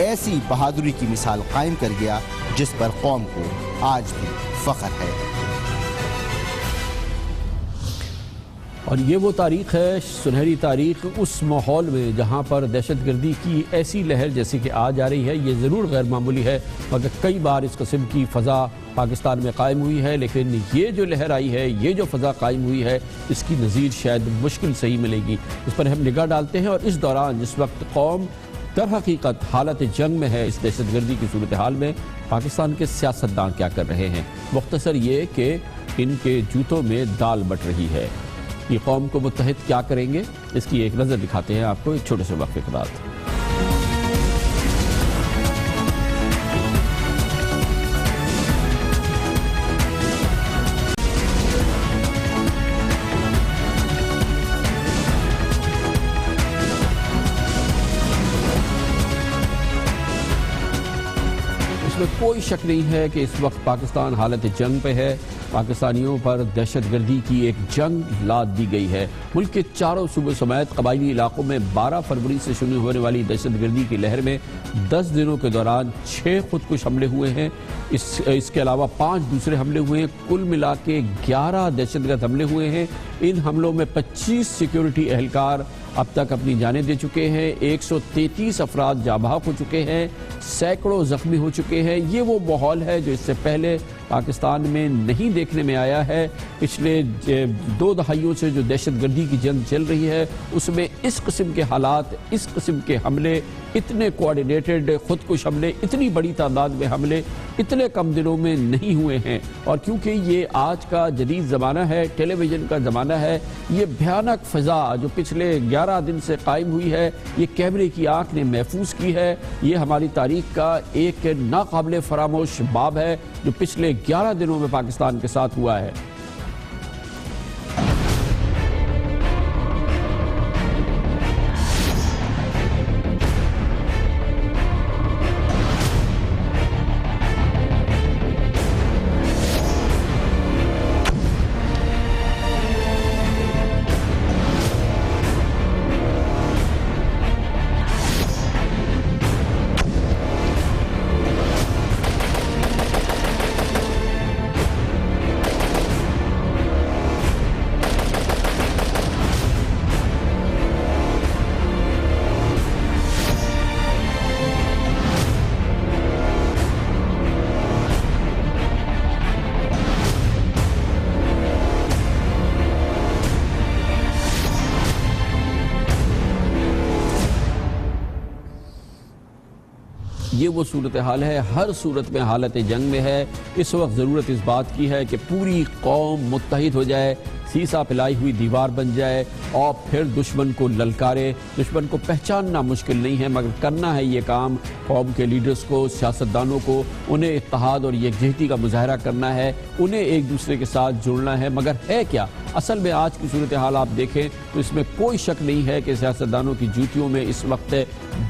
ایسی بہادری کی مثال قائم کر گیا جس پر قوم کو آج بھی فخر ہے۔ اور یہ وہ تاریخ ہے، سنہری تاریخ، اس ماحول میں جہاں پر دہشت گردی کی ایسی لہر جیسے کہ آج آ رہی ہے، یہ ضرور غیر معمولی ہے، مگر کئی بار اس قسم کی فضا پاکستان میں قائم ہوئی ہے، لیکن یہ جو لہر آئی ہے، یہ جو فضا قائم ہوئی ہے، اس کی نظیر شاید مشکل سے ہی ملے گی۔ اس پر ہم نگاہ ڈالتے ہیں، اور اس دوران جس وقت قوم در حقیقت حالت جنگ میں ہے، اس دہشت گردی کی صورتحال میں پاکستان کے سیاستدان کیا کر رہے ہیں؟ مختصر یہ کہ ان کے جوتوں میں دال بٹ رہی ہے۔ یہ قوم کو متحد کیا کریں گے، اس کی ایک نظر دکھاتے ہیں آپ کو ایک چھوٹے سے وقفے کے بعد۔ کوئی شک نہیں ہے کہ اس وقت پاکستان حالت جنگ پہ ہے، پاکستانیوں پر دہشت گردی کی ایک جنگ لاد دی گئی ہے۔ ملک کے چاروں صوبوں سمیت قبائلی علاقوں میں 12 فروری سے شروع ہونے والی دہشت گردی کی لہر میں 10 دنوں کے دوران 6 خودکش حملے ہوئے ہیں، اس کے علاوہ 5 دوسرے حملے ہوئے ہیں، کل ملا کے 11 دہشت گرد حملے ہوئے ہیں۔ ان حملوں میں 25 سیکیورٹی اہلکار اب تک اپنی جانیں دے چکے ہیں، 133 افراد جاں بحق ہو چکے ہیں، سینکڑوں زخمی ہو چکے ہیں۔ یہ وہ ماحول ہے جو اس سے پہلے پاکستان میں نہیں دیکھنے میں آیا ہے۔ پچھلے 2 دہائیوں سے جو دہشت گردی کی جنگ چل رہی ہے، اس میں اس قسم کے حالات، اس قسم کے حملے، اتنے کوآرڈینیٹڈ خودکش حملے، اتنی بڑی تعداد میں حملے اتنے کم دنوں میں نہیں ہوئے ہیں۔ اور کیونکہ یہ آج کا جدید زمانہ ہے، ٹیلی ویژن کا زمانہ ہے، یہ بھیانک فضا جو پچھلے 11 دن سے قائم ہوئی ہے، یہ کیمرے کی آنکھ نے محفوظ کی ہے۔ یہ ہماری تاریخ کا ایک ناقابل فراموش باب ہے جو پچھلے 11 دنوں میں پاکستان کے ساتھ ہوا ہے۔ یہ وہ صورتحال ہے، ہر صورت میں حالت جنگ میں ہے۔ اس وقت ضرورت اس بات کی ہے کہ پوری قوم متحد ہو جائے، سیسا پلائی ہوئی دیوار بن جائے اور پھر دشمن کو للکارے۔ دشمن کو پہچاننا مشکل نہیں ہے، مگر کرنا ہے یہ کام قوم کے لیڈرز کو، سیاستدانوں کو۔ انہیں اتحاد اور یکجہتی کا مظاہرہ کرنا ہے، انہیں ایک دوسرے کے ساتھ جڑنا ہے۔ مگر ہے کیا اصل میں آج کی صورتحال آپ دیکھیں تو اس میں کوئی شک نہیں ہے کہ سیاستدانوں کی جوتیوں میں اس وقت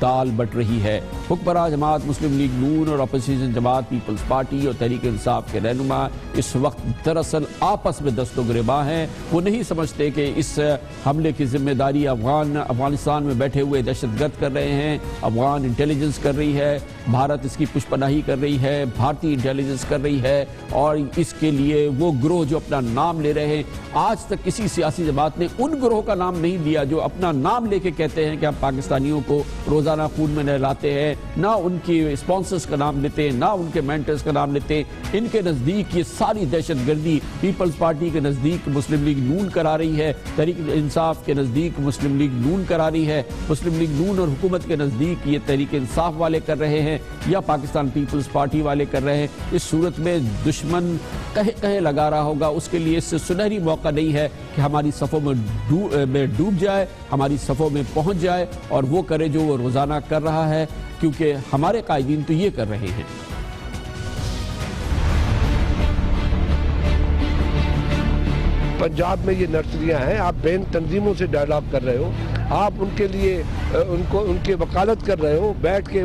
دال بٹ رہی ہے۔ حکمراں جماعت مسلم لیگ نون اور اپوزیشن جماعت پیپلز پارٹی اور تحریک انصاف کے رہنما اس وقت دراصل آپس میں دست و گریباں ہیں۔ وہ نہیں سمجھتے کہ اس حملے کی ذمہ داری افغانستان میں بیٹھے ہوئے دہشت گرد کر رہے ہیں، افغان انٹیلیجنس کر رہی ہے، بھارت اس کی پشپناہی کر رہی ہے، بھارتی انٹیلیجنس کر رہی ہے، اور اس کے لیے وہ گروہ جو اپنا نام لے رہے ہیں، آج تک کسی سیاسی جماعت نے ان گروہ کا نام نہیں لیا جو اپنا نام لے کے کہتے ہیں کہ ہم پاکستانیوں کو روزانہ خون میں نہلاتے ہیں، نہ ان کی اسپانسرز کا نام لیتے ہیں، نہ ان کے مینٹرز کا نام لیتے ہیں۔ ان کے نزدیک یہ ساری دہشت گردی پیپلز پارٹی کے نزدیک مسلم لیگ نون کرا رہی ہے، تحریک انصاف کے نزدیک مسلم لیگ نون کرا رہی ہے، مسلم لیگ نون اور حکومت کے نزدیک یہ تحریک انصاف والے کر رہے ہیں یا پاکستان پیپلز پارٹی والے کر رہے ہیں۔ اس صورت میں دشمن کہے لگا رہا ہوگا، اس کے لیے اس سے سنہری موقع نہیں ہے کہ ہماری صفوں میں ڈوب جائے، ہماری صفوں میں پہنچ جائے اور وہ کرے جو وہ روزانہ کر رہا ہے، کیونکہ ہمارے قائدین تو یہ کر رہے ہیں۔ پنجاب میں یہ نرسریاں ہیں، آپ بین تنظیموں سے ڈائلاگ کر رہے ہو، آپ ان کے لیے ان کی وکالت کر رہے ہو، بیٹھ کے